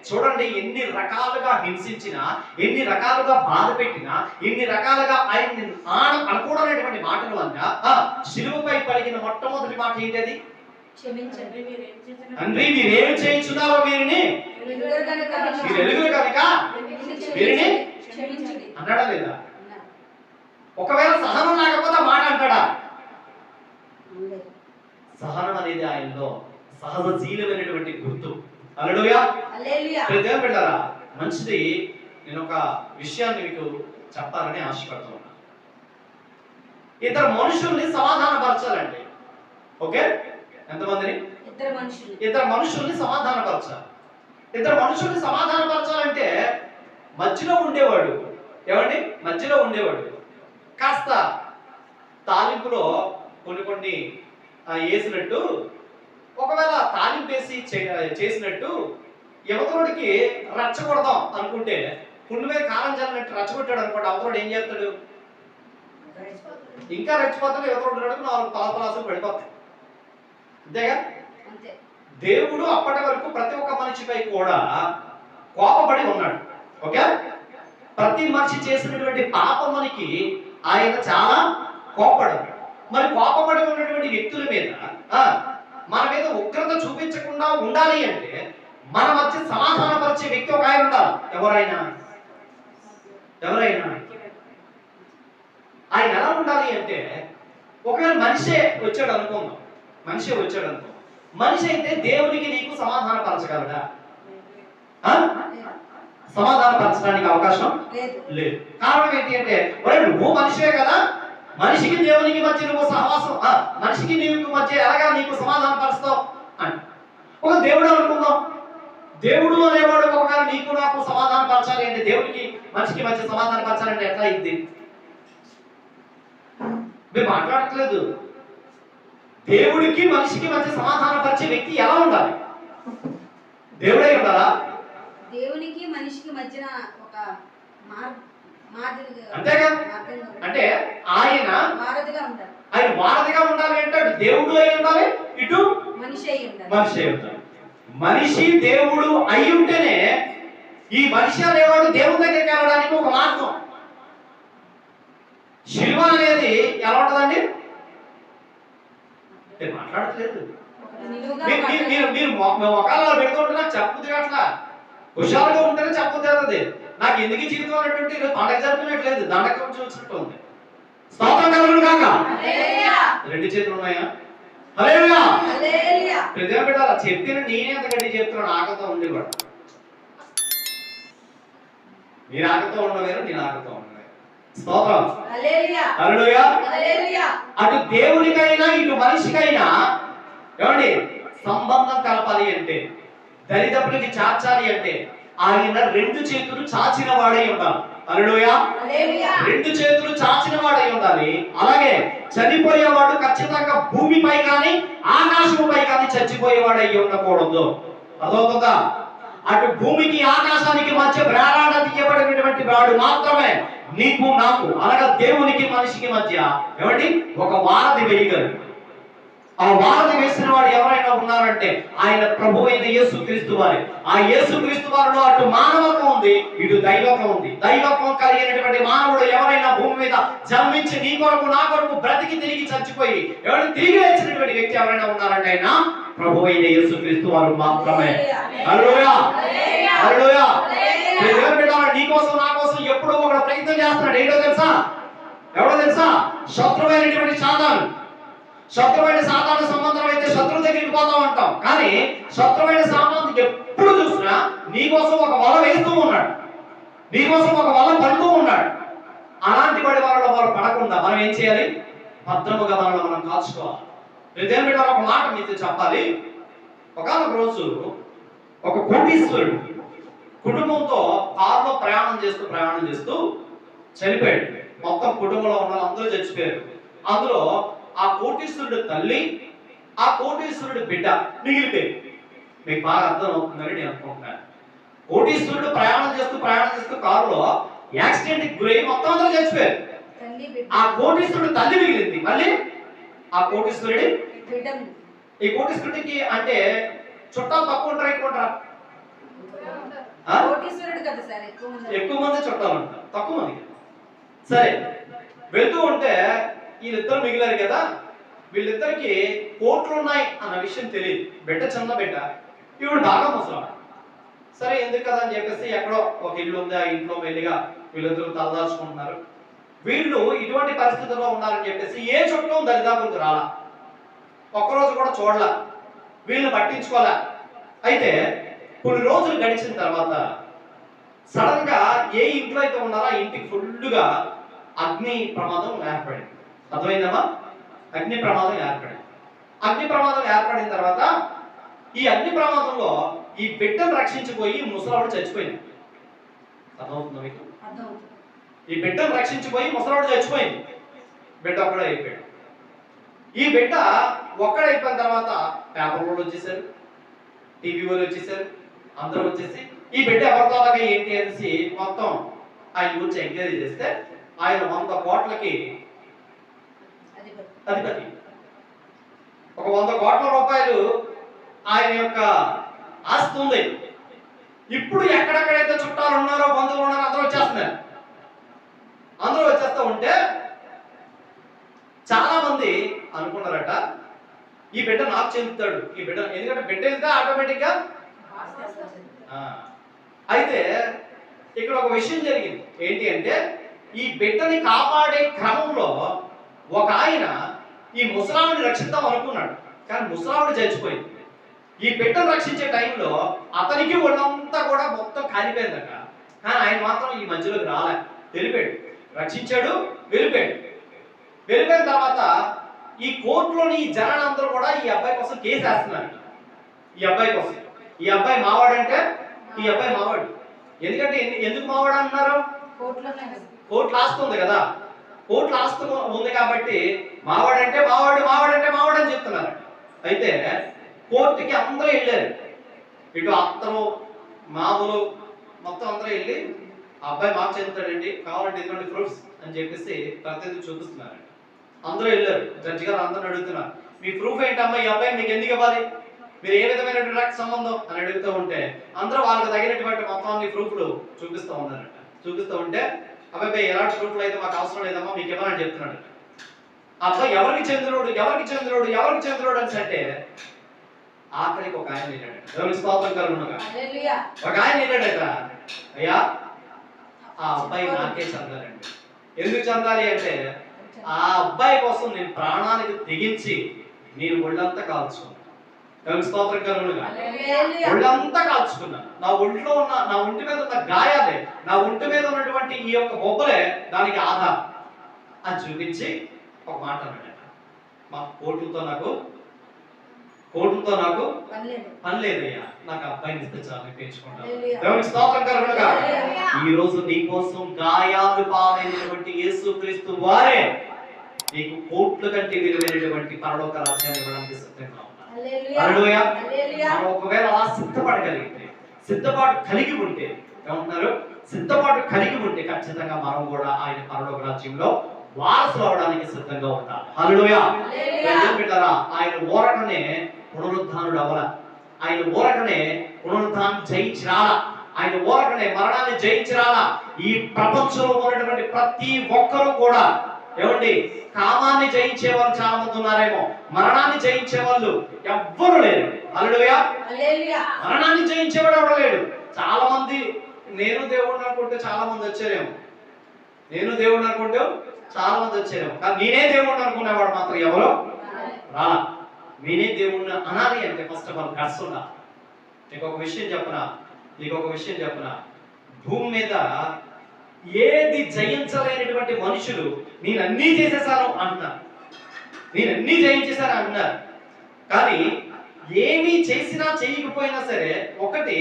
చూడండి, ఎన్ని రకాలుగా హింసించినా, ఎన్ని రకాలుగా బాధ పెట్టినా, ఎన్ని రకాలుగా ఆయన్ని అనకూడనటువంటి మాటలు అన్నా శిలువపై పలికిన మొట్టమొదటి మాట ఏంటది? క్షమించండి. తండ్రి మీరేమి చేయించున్నారో వీరిని ఎలుగురు కనుక వీరిని అన్నాడా లేదా? ఒకవేళ సహనం లేకపోతే మాట అంటాడా? సహనం అనేది ఆయనలో సహజశీలమైనటువంటి గుర్తు. హల్లెలూయా. బిడ్డలారా, మంచిది. నేను ఒక విషయాన్ని మీకు చెప్పాలని ఆశపడుతున్నా. ఇద్దరు మనుషుల్ని సమాధానపరచాలండి. ఓకే, ఎంతమందిని? ఇద్దరు మనుషుల్ని సమాధానపరచాలి. ఇద్దరు మనుషుల్ని సమాధానపరచాలంటే మధ్యలో ఉండేవాడు, ఏమండి? మధ్యలో ఉండేవాడు కాస్త తాలింపులో కొన్ని వేసినట్టు, ఒకవేళ తాలింపు వేసి చేసినట్టు యువతోడికి రచ్చగొడదాం అనుకుంటే పుండు మీద కారం చల్లినట్టు రచ్చగొట్టాడు అనుకోండి, అవతోడు ఏం చేస్తాడు? ఇంకా రెచ్చిపోతాడు. యువతోడు 4 తలపలాసులు పడిపోతాయి. అంతేగా? దేవుడు అప్పటి వరకు ప్రతి ఒక్క మనిషిపై కూడా కోపపడి ఉన్నాడు. ఓకే, ప్రతి మనిషి చేసినటువంటి పాపమునికి ఆయన చాలా కోపపడ్డాడు. మరి కోపపడి ఉన్నటువంటి వ్యక్తుల మీద మన మీద ఉగ్రత చూపించకుండా ఉండాలి అంటే మన మధ్య సమాధానపరిచే వ్యక్తి ఒక ఆయన ఉండాలి. ఎవరైనా ఆయన ఎలా ఉండాలి అంటే, ఒకవేళ మనిషే వచ్చాడు అనుకుందాం, మనిషి అయితే దేవునికి నీకు సమాధానపరచగలడా? సమాధానపరచడానికి అవకాశం లేదు. కారణం ఏంటి అంటే, నువ్వు మనిషివే కదా, మనిషికి దేవునికి మధ్య నువ్వు సహవాసం, మనిషికి నీకు మధ్య ఎలాగా నీకు సమాధానం పరుస్తావు అని ఒక దేవుడు అనుకుందాం. దేవుడు అనేవాడు ఒకవేళ నీకు నాకు సమాధానం పరచాలి అంటే, దేవుడికి మనిషికి మధ్య సమాధానం పరచాలంటే ఎట్లా అయింది? మీరు మాట్లాడట్లేదు. దేవుడికి మనిషికి మధ్య సమాధానం పరిచే వ్యక్తి ఎలా ఉండాలి? దేవుడే ఉండాలా? దేవునికి మనిషికి మధ్యన ఒక అంతేగా? అంటే ఆయన వారధిగా ఉండాలి అంటే దేవుడు అయి ఉండాలి, ఇటు మనిషి అయి ఉండాలి. మనిషి దేవుడు అయి ఉంటేనే ఈ మనిషి అనేవాడు దేవుని దగ్గరికి వెళ్ళడానికి ఒక మార్గం. శిలువ అనేది ఎలా ఉంటుందండి? నేను మాట్లాడట్లేదు. నిలువుగా మీరు మీరు మీరు మీరు మొక్కల్లో పెడుతుంటే నాకు చెప్పదు అట్లా హుషారుగా ఉంటేనే చెప్పదు. నాకు ఎందుకు ఈ జీవితం అనేటువంటి ఈరోజు పండగ జరుపుకున్నట్లేదు, దండకం వచ్చినట్టు ఉంది. స్తోత్రం కలుగును గాక. హల్లెలూయా. రెండు చేతులు ఉన్నాయా? హల్లెలూయా. హల్లెలూయా. ప్రజలు పెట్టాలా చెప్పిన నేనే అంత గట్టి చెప్తున్నాను. ఆకలితో ఉండి కూడా మీరు ఆకలితో ఉండవేరు, నేను ఆకలితో ఉండవేరు. స్తోత్రం. హల్లెలూయా. హల్లెలూయా. హల్లెలూయా. అటు దేవునికైనా ఇటు మనిషికైనా ఏమండి సంబంధం కలపాలి అంటే, దరిదపునికి చాచాలి అంటే ఆయన రెండు చేతులు చాచిన వాడై ఉండాలి. హల్లెలూయా. హల్లెలూయా. రెండు చేతులు చాచిన వాడై ఉండాలి. అలాగే చనిపోయేవాడు ఖచ్చితంగా భూమిపై కానీ ఆకాశంపై కానీ చచ్చిపోయేవాడై ఉండకూడదు. అదవుతుందా? అటు భూమికి ఆకాశానికి మధ్య వేలాడ తీయబడినటువంటి వాడు మాత్రమే నీకు నాకు అనగా దేవునికి మనిషికి మధ్య ఏమండి ఒక వారధి వేయగలడు. ఆ వారధి వేసిన వాడు ఎవరైనా ఉన్నారంటే ఆయన ప్రభు అయిన యేసుక్రీస్తు వారి. ఆ యేసుక్రీస్తు వారిలో అటు మానవత్వం ఉంది, ఇటు దైవత్వం ఉంది. దైవత్వం కలిగినటువంటి మానవుడు ఎవరైనా భూమి మీద జన్మించి నీ కొరకు నా కొరకు బ్రతికి తిరిగి చచ్చిపోయి ఎవరైనా తిరిగి వచ్చినటువంటి వ్యక్తి ఎవరైనా ఉన్నారంటే ఆయన ప్రభు అయిన యేసుక్రీస్తు వారు మాత్రమే. హల్లెలూయా. హల్లెలూయా. దేవుని బిడ్డలారా, నీ కోసం నా కోసం ఎప్పుడూ ఒక ప్రయత్నం చేస్తున్నాడు. ఏంటో తెలుసా? ఎవడో తెలుసా? శత్రువైనటువంటి సాతాను. శత్రువైన సాతాను సంబంధం అయితే శత్రువు దగ్గరికి పోతాం అంటాం, కానీ శత్రువైన సాతాను ఎప్పుడు చూసినా నీ కోసం ఒక వల వేస్తూ ఉన్నాడు, నీ కోసం ఒక వల పడుతూ ఉన్నాడు. అలాంటి వాడి వాళ్ళలో వారు పడకుండా మనం ఏం చేయాలి? భద్రముగా మనల్ని మనం కాల్చుకోవాలి. దేవుని బిడ్డలారా, ఒక మాట మీతో చెప్పాలి. ఒకనొక రోజు ఒక కోటీశ్వరుడు కుటుంబంతో కారులో ప్రయాణం చేస్తూ చనిపోయాడు. మొత్తం కుటుంబంలో ఉన్న అందరూ చచ్చిపోయారు. అందులో ఆ కోటీశ్వరుడు తల్లి, ఆ కోటీశ్వరుడు బిడ్డ మిగిలిపోయారు. మీకు బాగా అర్థం అవుతుందని నేను అనుకుంటున్నాను. కోటీశ్వరుడు ప్రయాణం చేస్తూ కారులో యాక్సిడెంట్ గురై మొత్తం అందరూ చచ్చిపోయారు. ఆ కోటీశ్వరుడు తల్లి మిగిలింది. మళ్ళీ ఆ కోటీశ్వరుడి బిడ్డ. ఈ కోటీశ్వరుడికి అంటే చుట్టాలు తక్కువ ఉంటారా ఎక్కువ ఉంటారా? కోటీశ్వరుడు కదా సార్, ఎక్కువ మంది చుట్టాలు ఉంటారు, తక్కువ మంది. సరే, వెళ్తూ ఉంటే వీళ్ళిద్దరు మిగిలారు కదా, వీళ్ళిద్దరికి కోట్లు ఉన్నాయి అన్న విషయం తెలియదు. బిడ్డ చిన్న బిడ్డ, ఇవి బాగా ముసలాడు. సరే ఎందుకు కదా అని చెప్పేసి ఎక్కడో ఒక ఇల్లు ఉంది, ఆ ఇంట్లో మెల్లిగా వీళ్ళిద్దరు తలదాచుకుంటున్నారు. వీళ్ళు ఇటువంటి పరిస్థితుల్లో ఉన్నారని చెప్పేసి ఏ చుట్టం దరిదాపులకు రాలా, ఒక్కరోజు కూడా చూడలా, వీళ్ళని పట్టించుకోలే. అయితే కొన్ని రోజులు గడిచిన తర్వాత సడన్ గా ఏ ఇంట్లో అయితే ఉన్నారో ఆ ఇంటికి ఫుల్గా అగ్ని ప్రమాదం ఏర్పడింది. అర్థమైందమ్మా? అగ్ని ప్రమాదం ఏర్పడింది. అగ్ని ప్రమాదం ఏర్పడిన తర్వాత ఈ అగ్ని ప్రమాదంలో ఈ బిడ్డను రక్షించిపోయి ముసలాడు చచ్చిపోయింది. అర్థమవుతుందా మీకు? ఈ బిడ్డను రక్షించిపోయి ముసలాడు చచ్చిపోయింది. బిడ్డ ఒక్కడే అయిపోయాడు. ఈ బిడ్డ ఒక్కడైపోయిన తర్వాత పేపర్ వాళ్ళు వచ్చేసారు, టీవీ వాళ్ళు వచ్చేసారు, అందరూ వచ్చేసి ఈ బిడ్డ ఎవరితో అలాగే ఏంటి అనేసి మొత్తం ఆయన గురించి ఎంక్వైరీ చేస్తే ఆయన 100 కోట్లకి అధిపతి. ఒక 100 కోట్ల రూపాయలు ఆయన యొక్క ఆస్తి ఉంది. ఇప్పుడు ఎక్కడెక్కడైతే చుట్టాలు ఉన్నారో బంధువులు ఉన్నారో అందరూ వచ్చేస్తున్నారు. అందరూ వచ్చేస్తూ ఉంటే చాలా మంది అనుకున్నారట ఈ బిడ్డ నాకు చెందుతాడు, ఈ బిడ్డ, ఎందుకంటే బిడ్డ వెళ్తే ఆటోమేటిక్ గా. అయితే ఇక్కడ ఒక విషయం జరిగింది. ఏంటి అంటే ఈ బిడ్డని కాపాడే క్రమంలో ఒక ఆయన ఈ ముసలావిని రక్షిద్దాం అనుకున్నాడు, కానీ ముసలావిడి చచ్చిపోయింది. ఈ బిడ్డను రక్షించే టైంలో అతనికి ఒళ్ళంతా కూడా మొత్తం కాలిపోయిందట, కానీ ఆయన మాత్రం ఈ మధ్యలోకి రాలే, వెళ్ళిపోయాడు. రక్షించాడు, వెళ్ళిపోయాడు. వెళ్ళిపోయిన తర్వాత ఈ కోర్టులోని ఈ జనాలందరూ కూడా ఈ అబ్బాయి కోసం కేసు వేస్తున్నారు. ఈ అబ్బాయి కోసం, ఈ అబ్బాయి మావాడంటే ఈ అబ్బాయి మావాడు. ఎందుకంటే ఎందుకు మావాడు అంటున్నారు? కోర్టు లాస్ట్ ఉంది కదా, కోర్టు లాస్ట్ ఉంది కాబట్టి మావాడంటే మావాడు అని చెప్తున్నారు. అయితే కోర్టుకి అందరూ వెళ్ళారు, ఇటు అత్తలు మామూలు మొత్తం అందరూ వెళ్ళి ఆ అబ్బాయి మాకు చెందుతాడండి, కావాలంటే ఇటువంటి ప్రూఫ్స్ అని చెప్పేసి ప్రతిదీ చూపిస్తున్నారు. అందరూ వెళ్ళారు, జడ్జి గారు అందరూ అడుగుతున్నారు, మీ ప్రూఫ్ ఏంటమ్మా, ఈ అబ్బాయి మీకు ఎందుకు ఇవ్వాలి, మీరు ఏ విధమైనటువంటి రక్త సంబంధం అని అడుగుతూ ఉంటే అందరూ వాళ్ళకి తగినటువంటి మొత్తం అన్ని ప్రూఫ్లు చూపిస్తూ ఉన్నారట. చూపిస్తూ ఉంటే అబ్బాయి ఎలాంటి ప్రూఫ్లు అయితే మాకు అవసరం లేదమ్మా, మీకు ఇవ్వాలని చెప్తున్నాడు. అబ్బాయి ఎవరికి చెందినోడు ఎవరికి చెందినోడు ఎవరికి చెందినోడు అని అంటే ఆఖరికి ఒక ఆయన వెళ్ళాడట. దేవుని స్తోత్రం కలుగునుగా. హల్లెలూయా. ఒక ఆయన వెళ్ళాడట, అయ్యా ఆ అబ్బాయి నాకే చెందాలండి. ఎందుకు చెందాలి అంటే ఆ అబ్బాయి కోసం నేను ప్రాణానికి తెగించి నేను ఒళ్ళంతా కాల్చుకున్నాను. దేవుని స్తోత్రం కలుగునుగా. హల్లెలూయా. ఒళ్ళంతా కాల్చుకున్నాను. నా ఒంటి మీద ఉన్న గాయాలే, నా ఒంటి మీద ఉన్నటువంటి ఈ యొక్క బొబ్బలే దానికి ఆధారం అని చూపించి ఒక మాట అన్నాడట, మా కోటులతో నాకు పని లేదయ్యా, నాకు అబ్బాయిని ఇస్తే చాలు పెంచుకుంటాను. దేవునికి స్తోత్రం కలుగునుగా. ఈ రోజు నీ కోసం గాయాలు పాలైనటువంటి యేసుక్రీస్తు వారే నీకు కోట్ల కంటే విలువైనటువంటి పరలోక రాజ్యాన్ని ఇవ్వడానికి సిద్ధంగా ఉన్నారు. హల్లెలూయా. మనం ఒకవేళ అలా సిద్ధపాటు కలిగి ఉంటే ఏమంటున్నారు, సిద్ధపాటు కలిగి ఉంటే ఖచ్చితంగా మనం కూడా ఆయన పరలోక రాజ్యంలో వారసులు అవడానికి సిద్ధంగా ఉంటాం. హల్లెలూయా. బిడ్డలారా, ఆయన ఊరకనే పునరుద్ధానుడు అవ్వాల, ఆయన ఊరకనే పునరుద్ధానం జయించిరాల, ఆయన ఊరకనే మరణాన్ని జయించిరాల. ఈ ప్రపంచంలో ఉన్నటువంటి ప్రతి ఒక్కరూ కూడా ఏమండి, కామాన్ని జయించే వాళ్ళు చాలా మంది ఉన్నారేమో, మరణాన్ని జయించే వాళ్ళు ఎవ్వరు లేరు. హల్లెలూయా. మరణాన్ని జయించేవాడు ఎవడు లేడు. చాలా మంది నేను దేవుడిని అనుకుంటే చాలా మంది వచ్చారేమో, నేను దేవుడిని అనుకుంటే చాలా మంది వచ్చారేమో, కానీ నేనే దేవుడిని అనుకునేవాడు మాత్రం ఎవరో రా. నేనే దేవుడిని అనాలి అంటే ఫస్ట్ ఆఫ్ ఆల్ గట్స్ ఉండాలి. నీకు ఒక విషయం చెప్పనా, భూమి మీద ఏది జయించలేనటువంటి మనుషులు నేను అన్నీ చేసేసాను అంటున్నారు, నేను అన్నీ జయించేశాను అంటున్నారు. కానీ ఏమీ చేసినా చేయకపోయినా సరే ఒకటి,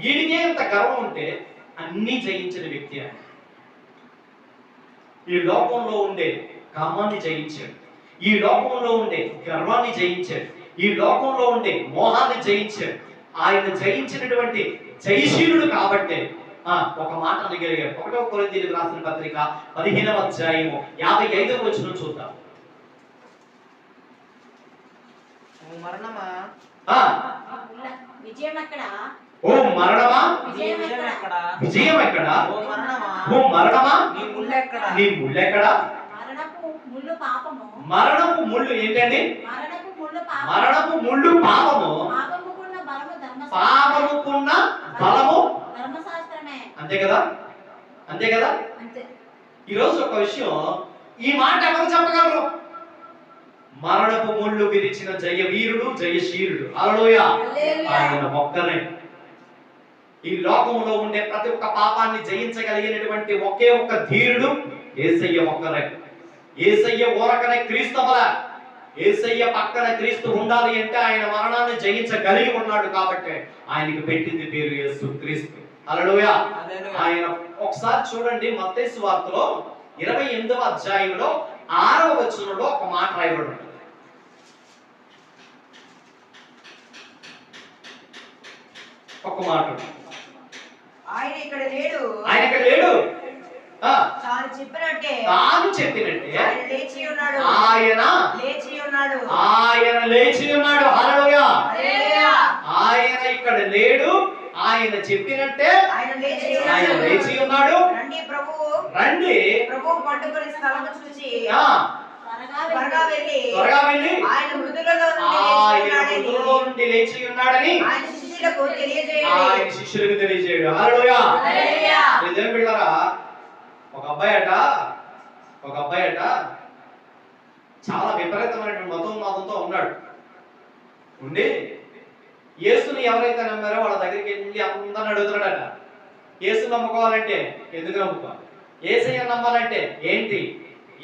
వీడికే ఇంత గర్వం ఉంటే అన్నీ జయించిన వ్యక్తి అని. ఈ లోకంలో ఉండే కామాన్ని జయించాడు, ఈ లోకంలో ఉండే గర్వాన్ని జయించాడు, ఈ లోకంలో ఉండే మోహాన్ని జయించాడు. ఆయన జయించినటువంటి జయశీలుడు కాబట్టే ఒక మాట అనగలిగాడు. 1 కొరింథీయులకు రాసిన పత్రిక 15వ అధ్యాయము 55వ వచనం చూద్దాం. మరణమా విజయం ఎక్కడ? ఓ మరణమా విజయం ఎక్కడ? ఓ మరణమా నీ ముళ్ళెక్కడ? మరణపు ముళ్ళు ఏంటండి? మరణపు ముళ్ళు పాపము, పాపముకున్న బలము అంతే కదా. ఈరోజు ఒక విషయం, ఈ మాట ఎవరు చెప్పగలరు? మరణపు ముళ్ళు విరిచిన జయ వీరుడు జయశీలుడు హల్లెలూయా ఆయన ఒక్కనే. ఈ లోకంలో ఉండే ప్రతి ఒక్క పాపాన్ని జయించగలిగినటువంటి ఒకే ఒక్క ధీరుడు యేసయ్య ఒక్కరే. యేసయ్య ఊరకనే క్రీస్తు అవ్వల, యేసయ్య పక్కన క్రీస్తు ఉండాలి అంటే ఆయన మరణాన్ని జయించగలిగి ఉన్నాడు కాబట్టి ఆయనకి పెట్టింది పేరు యేసు క్రీస్తు. హల్లెలూయా. ఆయన ఒకసారి చూడండి, మత్తయి సువార్తలో 28వ అధ్యాయంలో 6వ వచనంలో ఒక మాట రాయబడి ఉంది. ఒక మాట, ఆయన ఇక్కడ లేడు తాను చెప్పినట్టే ఆయన లేచి ఉన్నాడు. హల్లెలూయా. ఆయన ఇక్కడ లేడు, ఆయన చెప్పినట్టే ఆయన లేచి ఉన్నాడు. రండి ప్రభువు పట్టుకొని స్థలము చూసి త్వరగా వెళ్ళి ఆయన మృతులలో నుండి లేచి ఉన్నాడని ఆయన శిష్యులకు తెలియజేయడు. హల్లెలూయా. నిజం బిడ్డలారా, ఒక అబ్బాయి అట చాలా విపరీతమైనటువంటి మతంతో ఉన్నాడు. ఉండి యేసుని ఎవరైతే నమ్మారో వాళ్ళ దగ్గరికి వెళ్ళి అందరిని అడుగుతున్నాడట, యేసు నమ్ముకోవాలంటే ఎందుకు నమ్ముకోవాలి, యేసయ్య నమ్మాలంటే ఏంటి,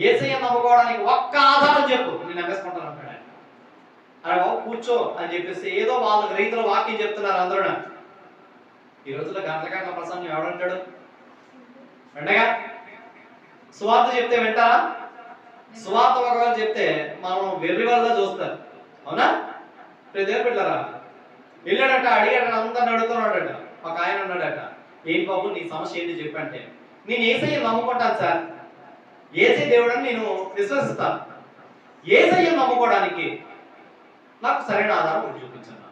యేసయ్య నమ్ముకోవడానికి ఒక్క ఆధారం చెప్పు, నేను నమ్మేసుకుంటాను అంటాడు. అరే బాబు కూర్చో అని చెప్పేసి ఏదో వాళ్ళకి రైతుల వాక్యం చెప్తున్నారు అందరూ. ఈ రోజుల్లో గంటల ప్రసంగం ఎవడంటాడు? వెంటగా సువార్త చెప్తే వింటారా? సువార్త ఒకవేళ చెప్తే మనం వెర్రి వల్ల చూస్తారు, అవునా? దేవుని బిడ్డలారా, వెళ్ళాడట, అడిగాడట, అందరిని అడుగుతున్నాడట. ఒక ఆయన అన్నాడట, ఏంటి బాబు నీ సమస్య ఏంటి చెప్పంటే, నేను యేసయ్య నమ్ముకుంటాను సార్, యేసయ్య దేవుడని నేను విశ్వసిస్తాను, యేసయ్య నమ్ముకోవడానికి నాకు సరైన ఆధారం చూపించాను.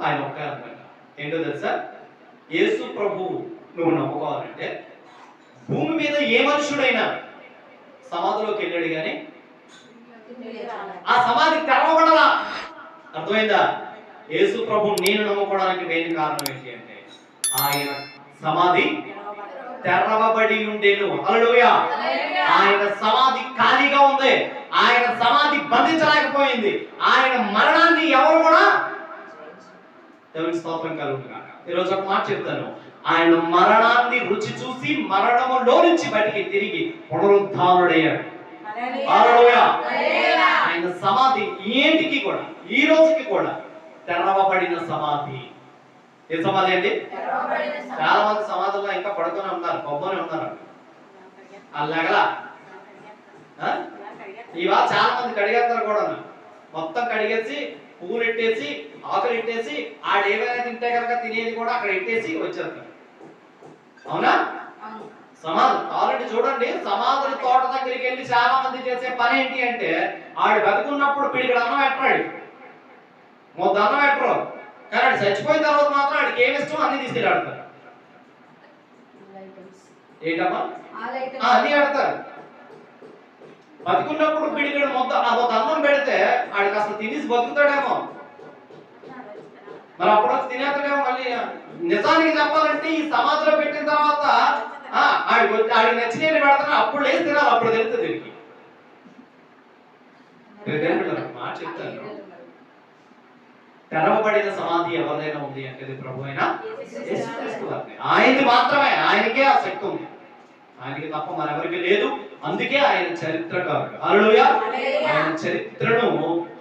ఆయన ఒక్క అన్నమాట, ఏంటో తెలుసా, యేసు ప్రభువు నువ్వు నమ్ముకోవాలంటే భూమి మీద ఏ మనుషుడైనా సమాధిలోకి వెళ్ళాడు కానీ ఆ సమాధి తెరవబడలా. అర్థమైందా? యేసు ప్రభు నేను నమ్ముకోవడానికి మెయిన్ కారణం ఏంటి అంటే ఆయన సమాధి తెరవబడి ఉండేను. హల్లెలూయా. ఆయన సమాధి ఖాళీగా ఉంది. ఆయన సమాధి బంధించలేకపోయింది. ఆయన మరణాన్ని ఎవరు కూడా దేవునికి స్తోత్రం కలుగును. ఈరోజు ఒక మాట చెప్తాను. ఆయన మరణాన్ని రుచి చూసి మరణములో నుంచి బయటికి తిరిగి పునరుద్ధానుడయ్యాడు. హల్లెలూయా. ఆయన సమాధి ఏంటికి కూడా ఈ రోజుకి కూడా తెరవబడిన సమాధి. ఏ సమాధి అండి? చాలా మంది సమాధుల్లో ఇంకా పడుకొని ఉన్నారు, కొబ్బని ఉన్నారు. అలాగలా ఇవా చాలా మంది కడిగేస్తారు కూడా. మొత్తం కడిగేసి పువ్వులు ఎట్టేసి ఆకులు ఎట్టేసి ఆడు ఏమైనా తింటే కనుక తినేది కూడా అక్కడ ఎట్టేసి వచ్చేస్తారు. అవునా? సమాధులు ఆల్రెడీ చూడండి, సమాధుల తోట దగ్గరికి వెళ్ళి చాలా మంది చేసే పని ఏంటి అంటే ఆడు బతుకున్నప్పుడు పిడికి అన్నం పెట్టరాడు, మొత్తం అన్నం పెట్టరు. కానీ ఆడు చచ్చిపోయిన తర్వాత మాత్రం ఆడికి ఏమి ఇష్టం అన్ని తీసుకెళ్ళి ఆడతారు. ఏంటమ్మా? అన్ని ఆడతారు. బతుకున్నప్పుడు పిడికడు మొత్తం అన్నం పెడితే ఆడికి అసలు తినేసి బతుకుతాడేమో, మరి అప్పుడు తినేస్తాడేమో. మళ్ళీ నిజానికి చెప్పాలంటే ఈ సమాధిలో పెట్టిన తర్వాత ఆడికి నచ్చినవి పెడతాను, అప్పుడు లేచి తినాలి, అప్పుడు తెలుస్తుంది దీనికి. మాట చెప్తాను, తెరవబడిన సమాధి ఎవరిదైనా ఉంది అంటే ప్రభు అయినా ఆయనది మాత్రమే. ఆయనకే ఆ శక్తి ఉంది, ఆయనకి తప్ప మరెవరికి లేదు. అందుకే ఆయన చరిత్రకారుడు. హల్లెలూయా. ఆయన చరిత్రను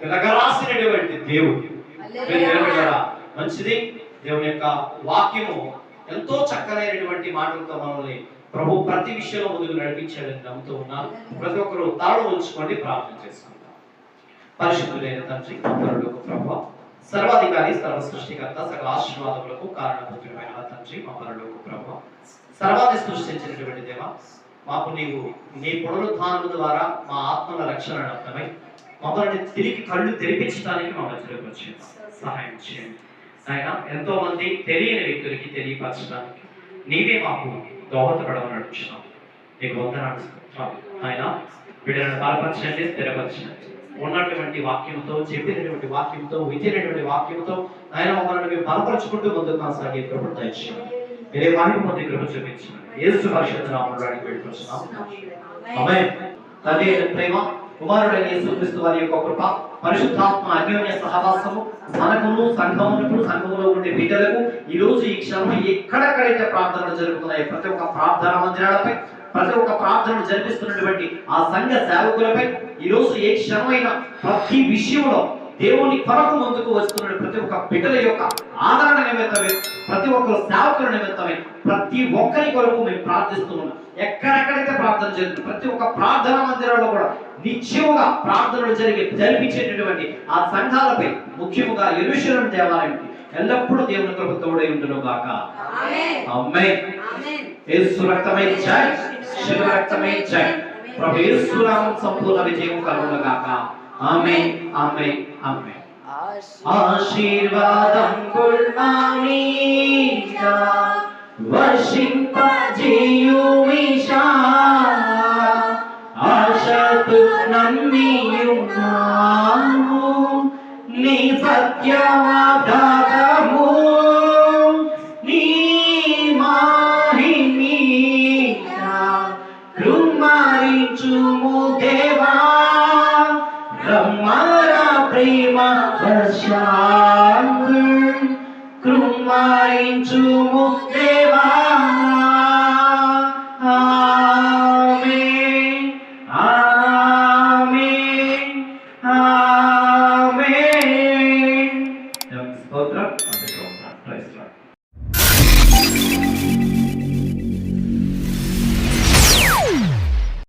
తిరగరాసినటువంటి దేవుడు. మంచిది. దేవుని యొక్క వాక్యము ఎంతో చక్కనైనటువంటి మాటలతో మనల్ని ప్రభు ప్రతి విషయంలో ముందుకు నడిపించాడని నమ్ముతూ ఉన్నాను. ప్రతి ఒక్కరు తాళు ఉంచుకోండి, ప్రార్థన చేసుకుంటాం. పరిశుద్ధులైన తండ్రి, పరలోక ప్రభువా, సర్వాధికారి, సర్వ సృష్టికర్త, సకల ఆశీర్వాదములకు కారణభూతుడైన తండ్రి, మా పరలోక ప్రభువా, సర్వాన్ని సృష్టించినటువంటి దేవా, మాకు నీవు నీ పునరుద్ధానము ద్వారా మా ఆత్మల రక్షణ అర్థమై మమ్మల్ని తిరిగి కళ్ళు తెరిపించడానికి మా మధ్యలోకి వచ్చింది. సహాయం చేయండి ఆయన. ఎంతో మంది తెలియని వ్యక్తులకి తెలియపరచడానికి నీవే మాకు దోహదపడమని నడుచున్నాం. నీకు వందనాలు ఆయన. వీళ్ళని బలపరచండి, స్థిరపరచండి. ఉన్నటువంటి వాక్యంతో, చెప్పినటువంటి వాక్యంతో, విధినటువంటి వాక్యంతో ఆయన మమ్మల్ని మేము బలపరచుకుంటూ ముందుకు కొనసాగే కృప దయచేయండి. మీరే వారికి పొంది కృప చూపించండి. యేసు పరిశుద్ధ నామములో అడిగి పెట్టుకుంటున్నాం. ఆమేన్. తండ్రి ప్రేమ, కుమారుడైన యేసుక్రీస్తు వారి యొక్క కృప, పరిశుద్ధాత్మ అన్యోన్య సహవాసము మనకును సంఘములో ఉండే బిడ్డలకు ఈ రోజు ఈ క్షణం ఎక్కడెక్కడైతే ప్రార్థనలు జరుగుతున్నాయి ప్రతి ఒక్క ప్రార్థనా మందిరాలపై, ప్రతి ఒక్క ప్రార్థనలు జరిపిస్తున్నటువంటి ఆ సంఘ సేవకులపై ఈ రోజు ఏ క్షణమైన ప్రతి విషయంలో దేవుని కొరకు ముందుకు వస్తున్న ప్రతి ఒక్క బిడ్డల యొక్క ఆదరణ నిమిత్తమే, ప్రతి ఒక్కరు సేవకుల నిమిత్తమే, ప్రతి ఒక్కరి కొరకు మేము ప్రార్థిస్తున్నాం. ఎక్కడెక్కడైతే ప్రార్థన జరుగుతుంది ప్రతి ఒక్క ప్రార్థనా మందిరాల్లో కూడా నిత్యముగా ప్రార్థనలు జరిపించేటటువంటి ఆ సంఘాలపై, ముఖ్యముగా యెరూషలేము దేవాలయానికి ఎల్లప్పుడూ దేవుని కృప తోడై ఉండును గాక. ఆమేన్. యేసు రక్తమే జై, శివ రక్తమే జై. ప్రభు యేసు నామం సంపూర్ణ విజయం కలుగును గాక. ఆమేన్, ఆమేన్, ఆమేన్. ఆశీర్వాదం గుణ మీద వర్షింపజేయుగాక.